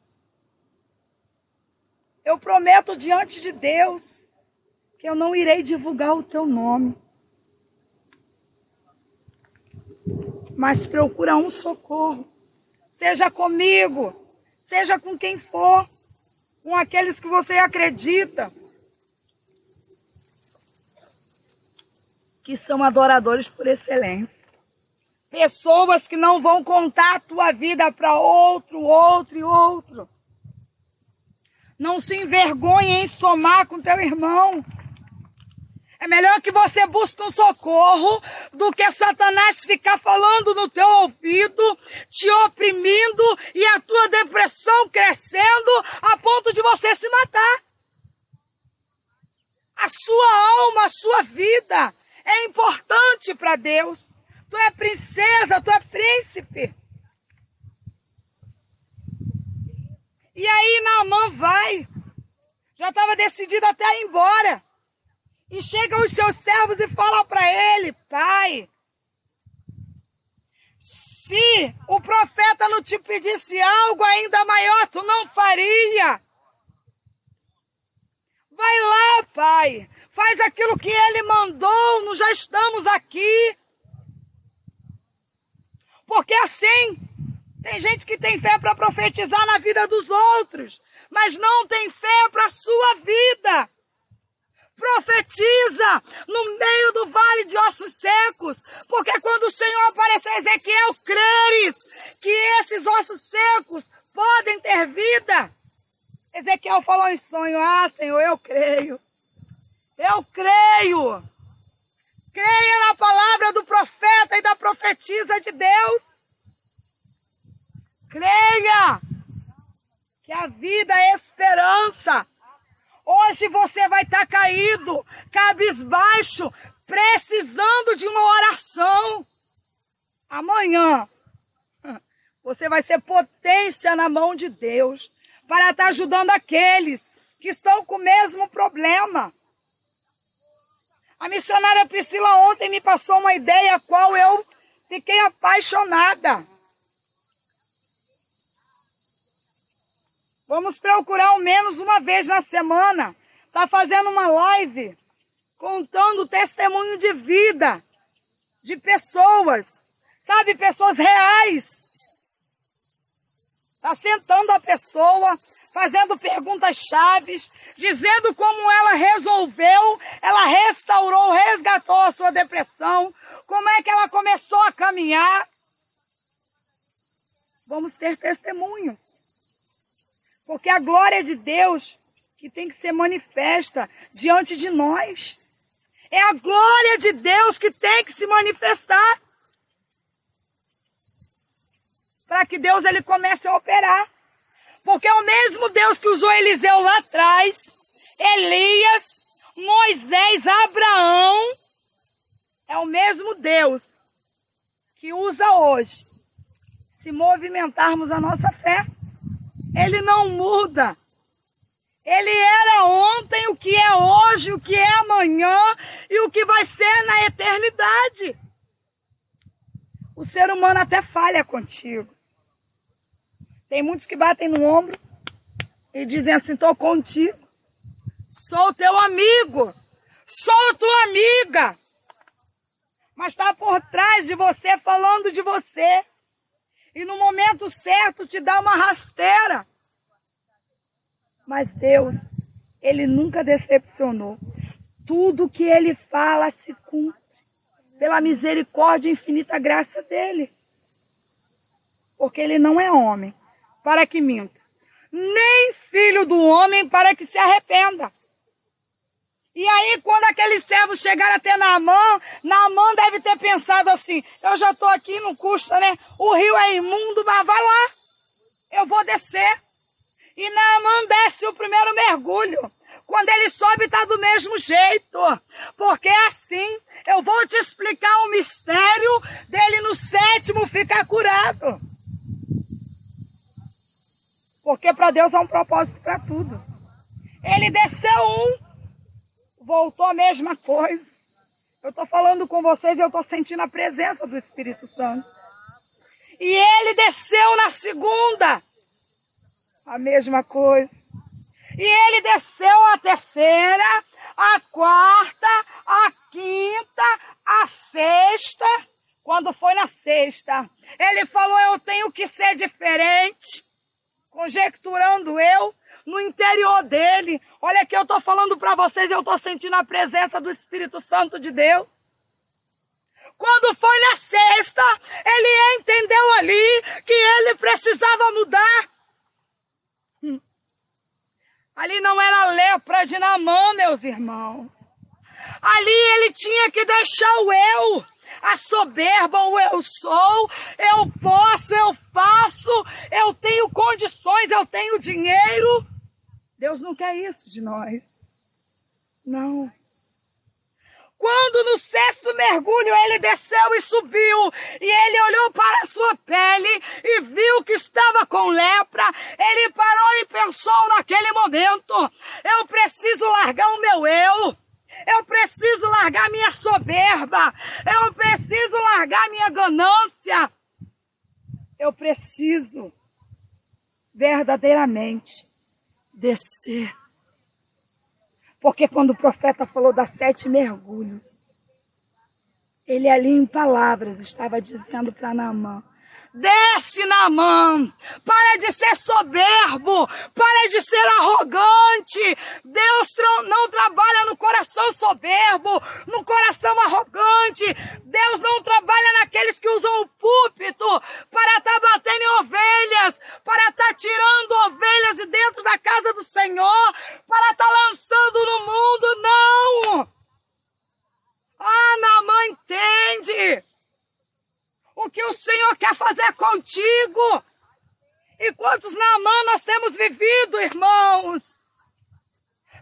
Eu prometo diante de Deus que eu não irei divulgar o teu nome. Mas procura um socorro. Seja comigo, seja com quem for, com aqueles que você acredita, que são adoradores por excelência. Pessoas que não vão contar a tua vida para outro. Não se envergonhe em somar com teu irmão. É melhor que você busque um socorro do que Satanás ficar falando no teu ouvido, te oprimindo e a tua depressão crescendo a ponto de você se matar. A sua alma, a sua vida é importante para Deus. Tu é princesa, tu é príncipe. E aí Naamã vai. Já estava decidido até ir embora. E chegam os seus servos e falam para ele: pai, se o profeta não te pedisse algo ainda maior, tu não faria. Vai lá, pai, faz aquilo que ele mandou, nós já estamos aqui. Porque assim, tem gente que tem fé para profetizar na vida dos outros, mas não tem fé para a sua vida. Profetiza no meio do vale de ossos secos, porque quando o Senhor apareceu a Ezequiel, creres que esses ossos secos podem ter vida. Ezequiel falou em sonho: ah, Senhor, eu creio. Eu creio. Creia na palavra do profeta e da profetisa de Deus. Creia que a vida é esperança. Hoje você vai estar caído, cabisbaixo, precisando de uma oração. Amanhã você vai ser potência na mão de Deus para estar ajudando aqueles que estão com o mesmo problema. A missionária Priscila ontem me passou uma ideia a qual eu fiquei apaixonada. Vamos procurar ao menos uma vez na semana estar fazendo uma live contando o testemunho de vida de pessoas, sabe, pessoas reais. Está sentando a pessoa, fazendo perguntas chaves, dizendo como ela resolveu, ela restaurou, resgatou a sua depressão, como é que ela começou a caminhar. Vamos ter testemunho. Porque a glória de Deus que tem que ser manifesta diante de nós. É a glória de Deus que tem que se manifestar. Para que Deus ele comece a operar. Porque é o mesmo Deus que usou Eliseu lá atrás, Elias, Moisés, Abraão, é o mesmo Deus que usa hoje, se movimentarmos a nossa fé. Ele não muda. Ele era ontem, o que é hoje, o que é amanhã e o que vai ser na eternidade. O ser humano até falha contigo. Tem muitos que batem no ombro e dizem assim: estou contigo. Sou teu amigo. Sou tua amiga. Mas está por trás de você, falando de você. E no momento certo te dá uma rasteira. Mas Deus, ele nunca decepcionou. Tudo que ele fala se cumpre. Pela misericórdia e infinita graça dele. Porque ele não é homem para que minta, nem filho do homem para que se arrependa. E aí, quando aqueles servos chegaram até Naamã deve ter pensado assim: eu já estou aqui, não custa, né? O rio é imundo, mas vai lá, eu vou descer. E Naamã desce o primeiro mergulho. Quando ele sobe, está do mesmo jeito. Porque é assim, eu vou te explicar o mistério dele no 7º ficar curado. Porque para Deus há um propósito para tudo. Ele desceu voltou a mesma coisa. Eu estou falando com vocês e eu estou sentindo a presença do Espírito Santo. E ele desceu na 2ª, a mesma coisa. E ele desceu a terceira, a quarta, a quinta, a sexta. Quando foi na sexta, ele falou, eu tenho que ser diferente. Conjecturando eu, no interior dele. Olha que eu estou falando para vocês, eu estou sentindo a presença do Espírito Santo de Deus. Quando foi na sexta, ele entendeu ali que ele precisava mudar. Ali não era a lepra de Naamã, meus irmãos. Ali ele tinha que deixar o eu, a soberba, o eu sou, eu posso, eu faço, eu tenho condições, eu tenho dinheiro. Deus não quer isso de nós. Não. Quando no sexto mergulho ele desceu e subiu, e ele olhou para a sua pele e viu que estava com lepra, ele parou e pensou naquele momento, eu preciso largar o meu eu preciso largar minha soberba, eu preciso largar minha ganância, eu preciso verdadeiramente descer. Porque quando o profeta falou das 7 mergulhos, ele ali em palavras estava dizendo para Naamã, desce, Naamã, para de ser soberbo, para de ser arrogante. Deus não trabalha no coração soberbo, no coração arrogante. Deus não trabalha naqueles que usam o púlpito para estar batendo em ovelhas, para estar tirando ovelhas de dentro da casa do Senhor, para estar lançando no mundo, não. Ah, Naamã, entende o que o Senhor quer fazer contigo. E quantos Naamã nós temos vivido, irmãos?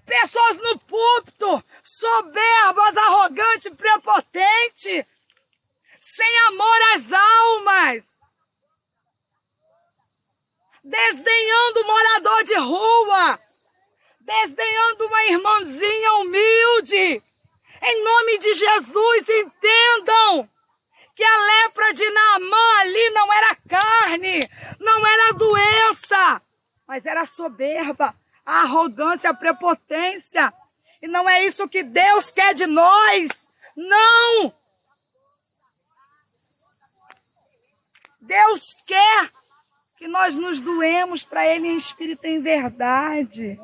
Pessoas no púlpito, soberbas, arrogantes, prepotentes, sem amor às almas, desdenhando o morador de rua, desdenhando uma irmãzinha humilde. Em nome de Jesus, entendam que a lepra de Naamã ali não era carne, não era doença, mas era a soberba, a arrogância, a prepotência. E não é isso que Deus quer de nós, não. Deus quer que nós nos doemos para Ele em espírito e em verdade.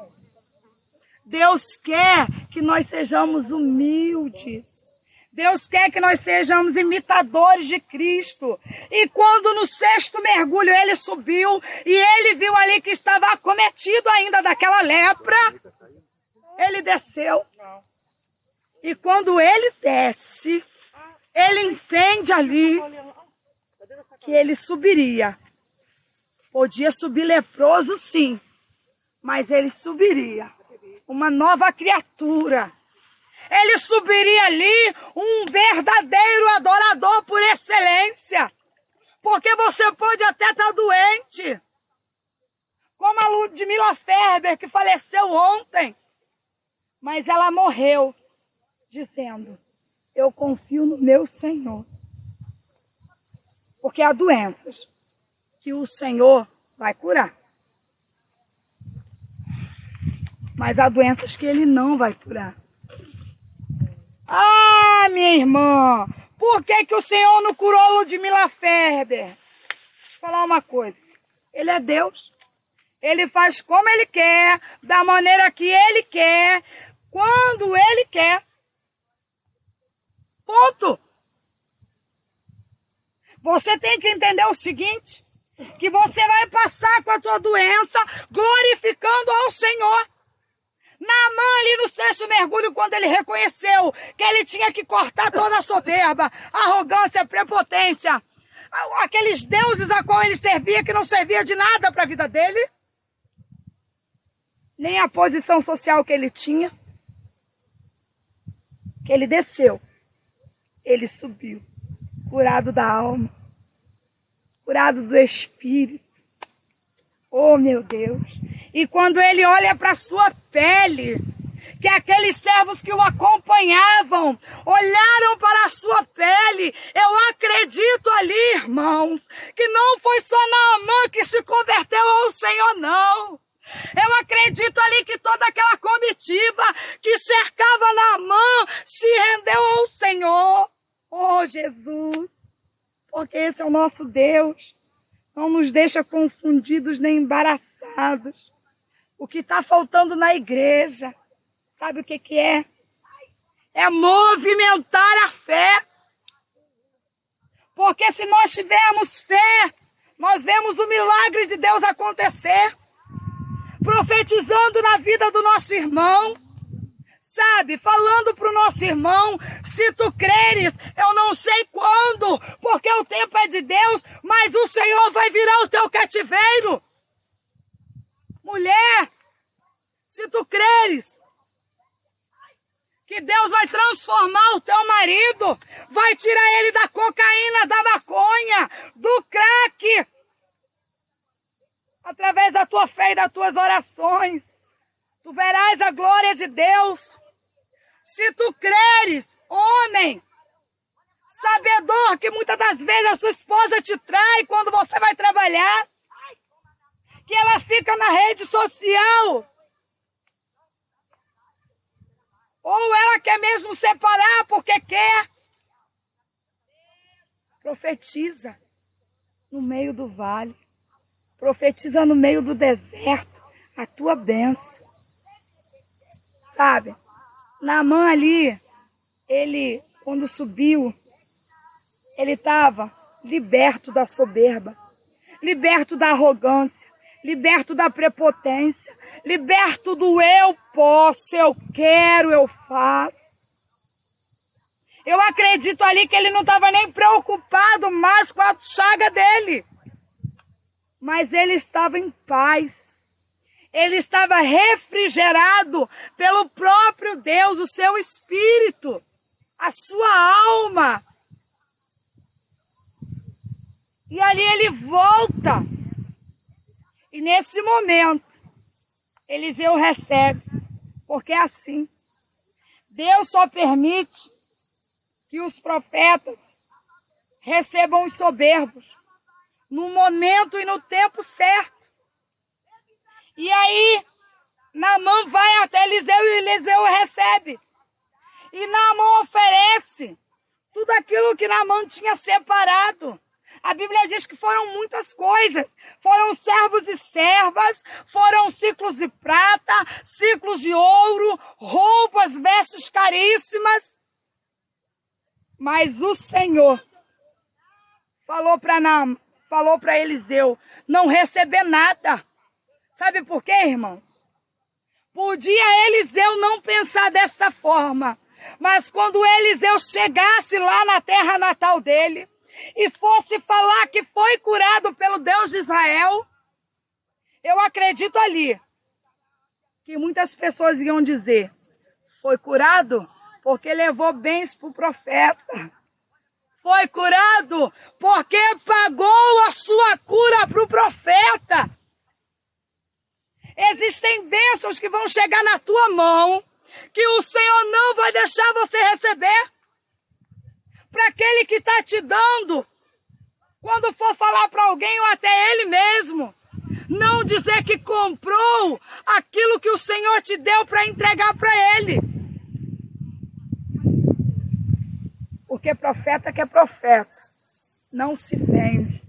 Deus quer que nós sejamos humildes. Deus quer que nós sejamos imitadores de Cristo. E quando no sexto mergulho ele subiu e ele viu ali que estava acometido ainda daquela lepra, ele desceu. E quando ele desce, ele entende ali que ele subiria. Podia subir leproso, sim, mas ele subiria. Uma nova criatura. Ele subiria ali um verdadeiro adorador por excelência. Porque você pode até estar doente. Como a Ludmila Ferber, que faleceu ontem. Mas ela morreu dizendo, eu confio no meu Senhor. Porque há doenças que o Senhor vai curar. Mas há doenças que Ele não vai curar. Ah, minha irmã, por que o Senhor não curou Ludmila Ferber? Vou falar uma coisa, Ele é Deus. Ele faz como Ele quer, da maneira que Ele quer, quando Ele quer. Ponto. Você tem que entender o seguinte, que você vai passar com a tua doença glorificando ao Senhor. Naamã ali no sexto mergulho, quando ele reconheceu que ele tinha que cortar toda a soberba, a arrogância, a prepotência, aqueles deuses a qual ele servia, que não servia de nada para a vida dele, nem a posição social que ele tinha, que ele desceu, ele subiu, curado da alma, curado do espírito. Oh, meu Deus! E quando ele olha para a sua pele, que aqueles servos que o acompanhavam olharam para a sua pele, eu acredito ali, irmãos, que não foi só Naamã que se converteu ao Senhor, não. Eu acredito ali que todos Senhor. Oh, Jesus, porque esse é o nosso Deus. Não nos deixa confundidos nem embaraçados. O que está faltando na igreja, sabe o que é? É movimentar a fé. Porque se nós tivermos fé, nós vemos o milagre de Deus acontecer. Profetizando na vida do nosso irmão. Sabe, falando para o nosso irmão, se tu creres, eu não sei quando, porque o tempo é de Deus, mas o Senhor vai virar o teu cativeiro. Mulher, se tu creres que Deus vai transformar o teu marido, vai tirar ele da cocaína, da maconha, do crack, através da tua fé e das tuas orações, tu verás a glória de Deus. Se tu creres, homem, sabedor que muitas das vezes a sua esposa te trai quando você vai trabalhar, que ela fica na rede social, ou ela quer mesmo separar porque quer, profetiza no meio do vale, profetiza no meio do deserto a tua bênção, sabe? Naamã ali, ele, quando subiu, ele estava liberto da soberba, liberto da arrogância, liberto da prepotência, liberto do eu posso, eu quero, eu faço. Eu acredito ali que ele não estava nem preocupado mais com a chaga dele, mas ele estava em paz. Ele estava refrigerado pelo próprio Deus, o seu espírito, a sua alma. E ali ele volta. E nesse momento, Eliseu recebe, porque é assim. Deus só permite que os profetas recebam os soberbos no momento e no tempo certo. E aí, Naamã vai até Eliseu e Eliseu recebe. E Naamã oferece tudo aquilo que Naamã tinha separado. A Bíblia diz que foram muitas coisas. Foram servos e servas, foram ciclos de prata, ciclos de ouro, roupas, vestes caríssimas. Mas o Senhor falou para Eliseu não receber nada. Sabe por quê, irmãos? Podia Eliseu não pensar desta forma, mas quando Eliseu chegasse lá na terra natal dele e fosse falar que foi curado pelo Deus de Israel, eu acredito ali que muitas pessoas iam dizer, foi curado porque levou bens para o profeta. Foi curado porque pagou a sua cura para o profeta. Existem bênçãos que vão chegar na tua mão, que o Senhor não vai deixar você receber. Para aquele que está te dando, quando for falar para alguém ou até ele mesmo, não dizer que comprou aquilo que o Senhor te deu para entregar para ele. Porque profeta que é profeta, não se vende.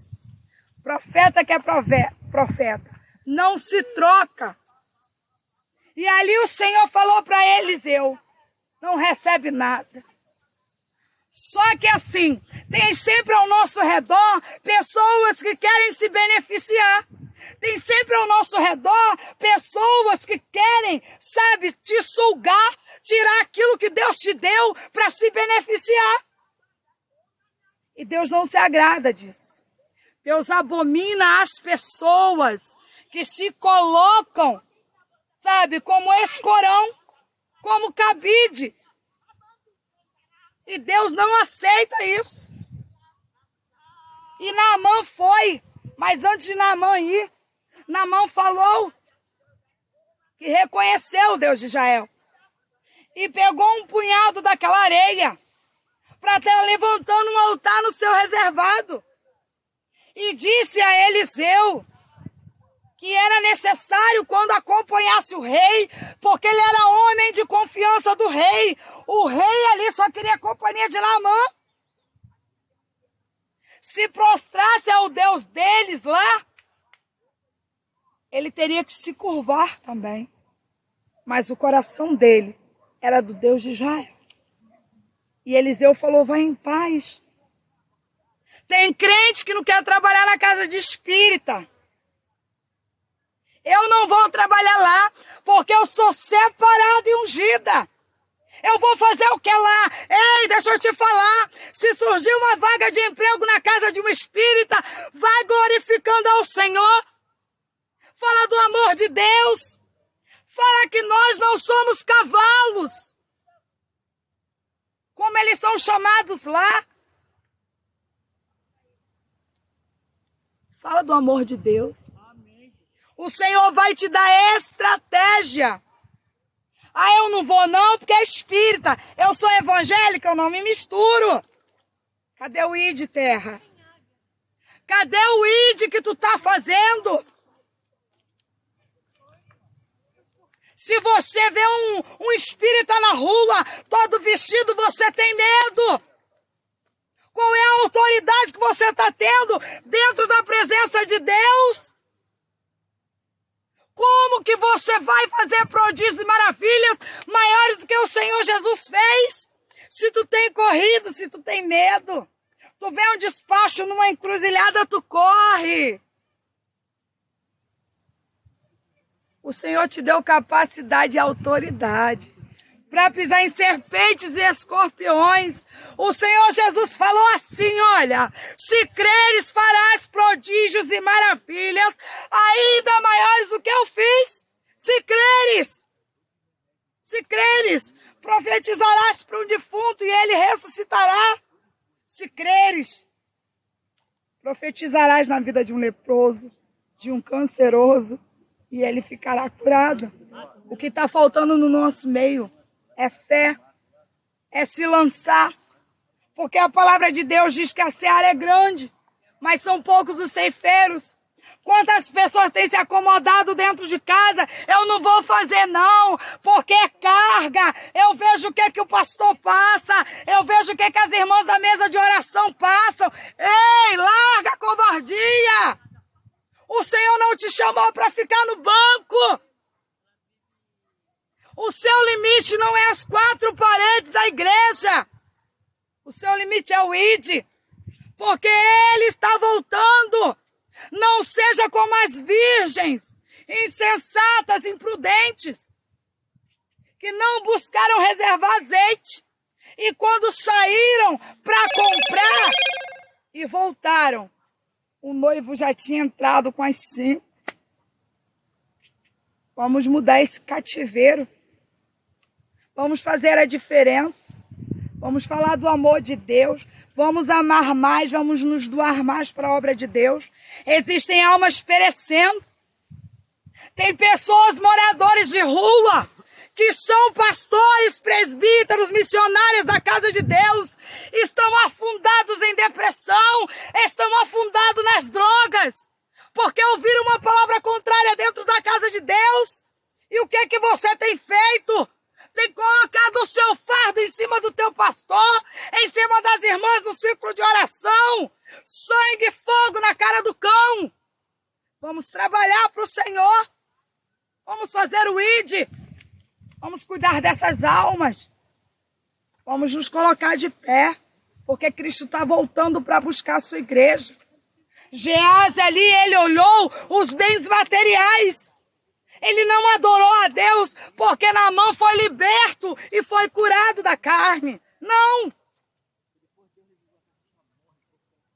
Profeta que é profeta, não se troca. E ali o Senhor falou para Eliseu, não recebe nada. Só que assim, tem sempre ao nosso redor pessoas que querem se beneficiar. Tem sempre ao nosso redor pessoas que querem, sabe, te sugar, tirar aquilo que Deus te deu para se beneficiar. E Deus não se agrada disso. Deus abomina as pessoas que se colocam, sabe, como escorão, como cabide. E Deus não aceita isso. E Naamã foi, mas antes de Naamã ir, Naamã falou que reconheceu o Deus de Israel. E pegou um punhado daquela areia para estar levantando um altar no seu reservado. E disse a Eliseu, que era necessário quando acompanhasse o rei, porque ele era homem de confiança do rei. O rei ali só queria a companhia de Naamã. Se prostrasse ao Deus deles lá, ele teria que se curvar também. Mas o coração dele era do Deus de Israel. E Eliseu falou, vai em paz. Tem crente que não quer trabalhar na casa de espírita. Eu não vou trabalhar lá, porque eu sou separada e ungida. Eu vou fazer o que lá? Ei, deixa eu te falar. Se surgir uma vaga de emprego na casa de um espírita, vai glorificando ao Senhor. Fala do amor de Deus. Fala que nós não somos cavalos, como eles são chamados lá. Fala do amor de Deus. O Senhor vai te dar estratégia. Ah, eu não vou não, porque é espírita. Eu sou evangélica, eu não me misturo. Cadê o ID, terra? Cadê o ID que tu tá fazendo? Se você vê um espírita na rua, todo vestido, você tem medo. Qual é a autoridade que você está tendo dentro da presença de Deus? Como que você vai fazer prodígios e maravilhas maiores do que o Senhor Jesus fez? Se tu tem corrido, se tu tem medo. Tu vê um despacho numa encruzilhada, tu corre. O Senhor te deu capacidade e autoridade para pisar em serpentes e escorpiões. O Senhor Jesus falou assim, olha, se creres farás prodígios e maravilhas, ainda maiores do que eu fiz. Se creres, profetizarás para um defunto e ele ressuscitará. Se creres, profetizarás na vida de um leproso, de um canceroso, e ele ficará curado. O que está faltando no nosso meio é fé, é se lançar. Porque a palavra de Deus diz que a seara é grande, mas são poucos os ceifeiros. Quantas pessoas têm se acomodado dentro de casa? Eu não vou fazer não, porque é carga. Eu vejo o que o pastor passa, eu vejo o que as irmãs da mesa de oração passam. Ei, larga a covardia! O Senhor não te chamou para ficar no banco. O seu limite não é as quatro paredes da igreja. O seu limite é o ID. Porque Ele está voltando. Não seja como as virgens, insensatas, imprudentes, que não buscaram reservar azeite. E quando saíram para comprar e voltaram, o noivo já tinha entrado com as 5. Vamos mudar esse cativeiro. Vamos fazer a diferença. Vamos falar do amor de Deus. Vamos amar mais, vamos nos doar mais para a obra de Deus. Existem almas perecendo. Tem pessoas, moradores de rua, que são pastores, presbíteros, missionários da casa de Deus, estão afundados em depressão, estão afundados nas drogas, porque ouviram uma palavra contrária dentro da casa de Deus. E o que você tem feito? Tem colocado o seu fardo em cima do teu pastor, em cima das irmãs no ciclo de oração. Sangue e fogo na cara do cão. Vamos trabalhar para o Senhor. Vamos fazer o ID. Vamos cuidar dessas almas. Vamos nos colocar de pé, porque Cristo está voltando para buscar a sua igreja. Gease ali, ele olhou os bens materiais. Ele não adorou a Deus porque Naamã foi liberto e foi curado da carne. Não.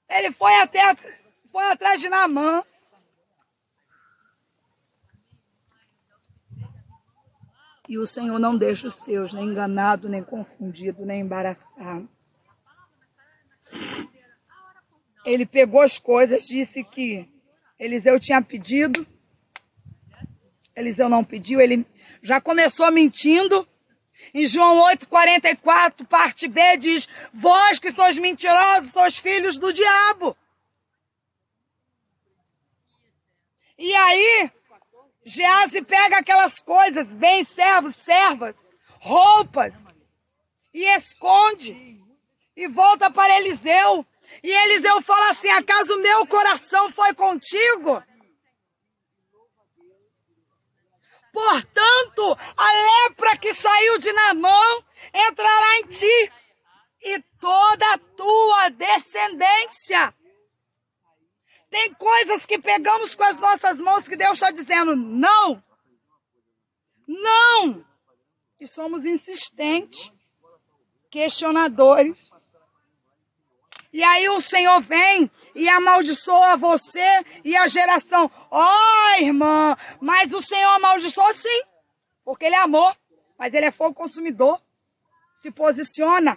Ele foi atrás de Naamã. E o Senhor não deixa os seus nem enganado, nem confundido, nem embaraçado. Ele pegou as coisas, disse que Eliseu tinha pedido. Eliseu não pediu, ele já começou mentindo. Em João 8,44, parte B, diz: vós que sois mentirosos, sois filhos do diabo. E aí, Geazi pega aquelas coisas, bens, servos, servas, roupas, e esconde. E volta para Eliseu. E Eliseu fala assim, acaso o meu coração foi contigo? Portanto, a lepra que saiu de Naamã entrará em ti e toda a tua descendência. Tem coisas que pegamos com as nossas mãos que Deus está dizendo, não, não. E somos insistentes, questionadores. E aí o Senhor vem e amaldiçoa você e a geração. Irmã, mas o Senhor amaldiçoa sim, porque Ele é amor, mas Ele é fogo consumidor. Se posiciona,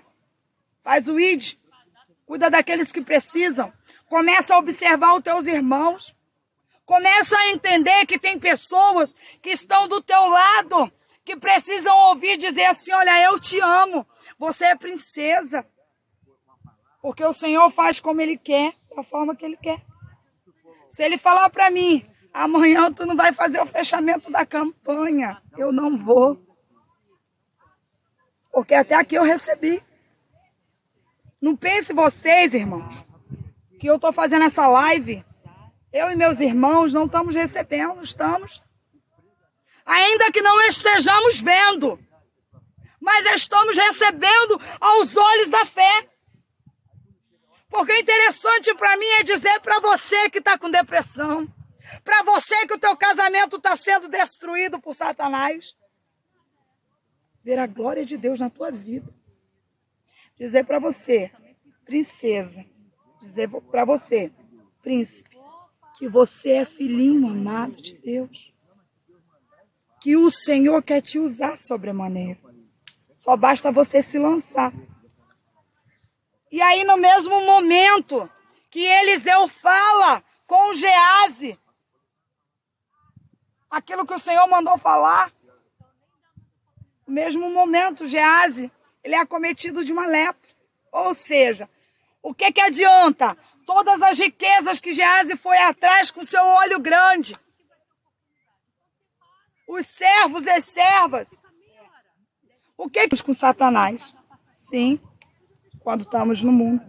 faz o ID, cuida daqueles que precisam. Começa a observar os teus irmãos. Começa a entender que tem pessoas que estão do teu lado, que precisam ouvir dizer assim, olha, eu te amo, você é princesa. Porque o Senhor faz como Ele quer, da forma que Ele quer. Se Ele falar para mim, amanhã tu não vai fazer o fechamento da campanha, eu não vou. Porque até aqui eu recebi. Não pense vocês, irmãos, que eu estou fazendo essa live, eu e meus irmãos não estamos recebendo, estamos. Ainda que não estejamos vendo, mas estamos recebendo aos olhos da fé. Porque o interessante para mim é dizer para você que está com depressão, para você que o teu casamento está sendo destruído por Satanás, ver a glória de Deus na tua vida. Dizer para você, princesa, dizer para você, príncipe, que você é filhinho amado de Deus. Que o Senhor quer te usar sobremaneira. Só basta você se lançar. E aí no mesmo momento que Eliseu fala com Geazi, aquilo que o Senhor mandou falar, no mesmo momento Geazi, ele é acometido de uma lepra. Ou seja, o que adianta? Todas as riquezas que Geazi foi atrás com seu olho grande. Os servos e as servas. O que com Satanás? Sim, quando estamos no mundo.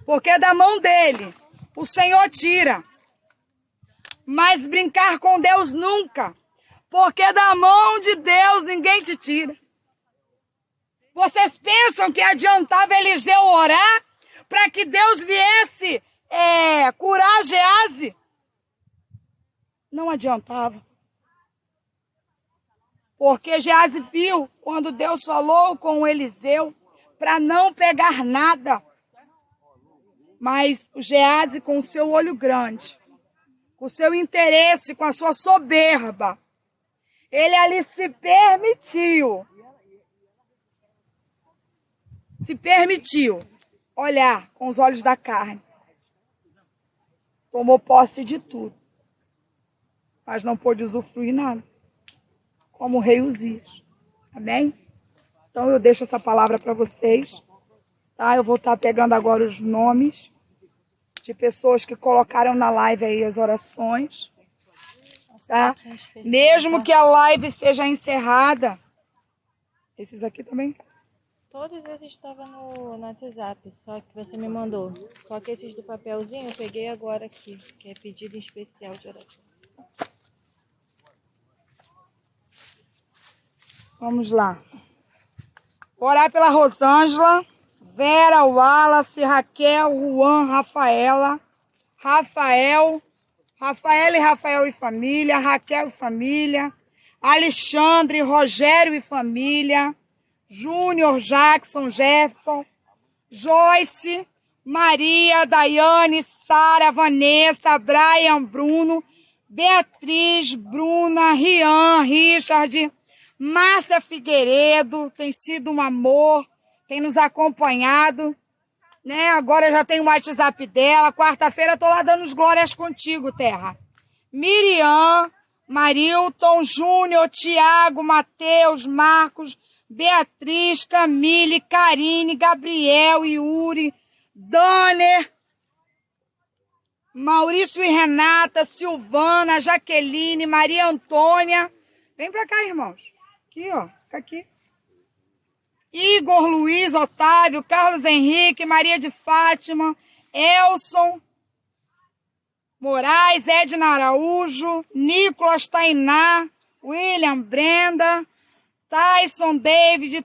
Porque da mão dele o Senhor tira. Mas brincar com Deus nunca. Porque da mão de Deus ninguém te tira. Vocês pensam que adiantava Eliseu orar para que Deus viesse curar Geazi? Não adiantava. Porque Geazi viu quando Deus falou com Eliseu para não pegar nada. Mas o Geazi, com o seu olho grande, com o seu interesse, com a sua soberba, ele ali se permitiu olhar com os olhos da carne. Tomou posse de tudo, mas não pôde usufruir nada, como o rei Uzias. Amém? Então eu deixo essa palavra para vocês. Tá? Eu vou estar pegando agora os nomes de pessoas que colocaram na live aí as orações. Tá? Mesmo que a live seja encerrada. Esses aqui também? Todos esses estavam no WhatsApp, só que você me mandou. Só que esses do papelzinho eu peguei agora aqui, que é pedido especial de oração. Vamos lá. Orar pela Rosângela, Vera, Wallace, Raquel, Juan, Rafaela, Rafael e família, Raquel e família, Alexandre, Rogério e família, Júnior, Jackson, Jefferson, Joyce, Maria, Daiane, Sara, Vanessa, Brian, Bruno, Beatriz, Bruna, Rian, Richard, Márcia Figueiredo, tem sido um amor, tem nos acompanhado, né? Agora já tem o WhatsApp dela, quarta-feira tô lá dando os glórias contigo, Terra. Miriam, Marilton, Júnior, Tiago, Matheus, Marcos, Beatriz, Camille, Karine, Gabriel, Yuri, Danner, Maurício e Renata, Silvana, Jaqueline, Maria Antônia. Vem pra cá, irmãos. Aqui, ó. Fica aqui. Igor, Luiz, Otávio, Carlos Henrique, Maria de Fátima, Elson Moraes, Edna Araújo, Nicolas, Tainá, William, Brenda, Tyson, David,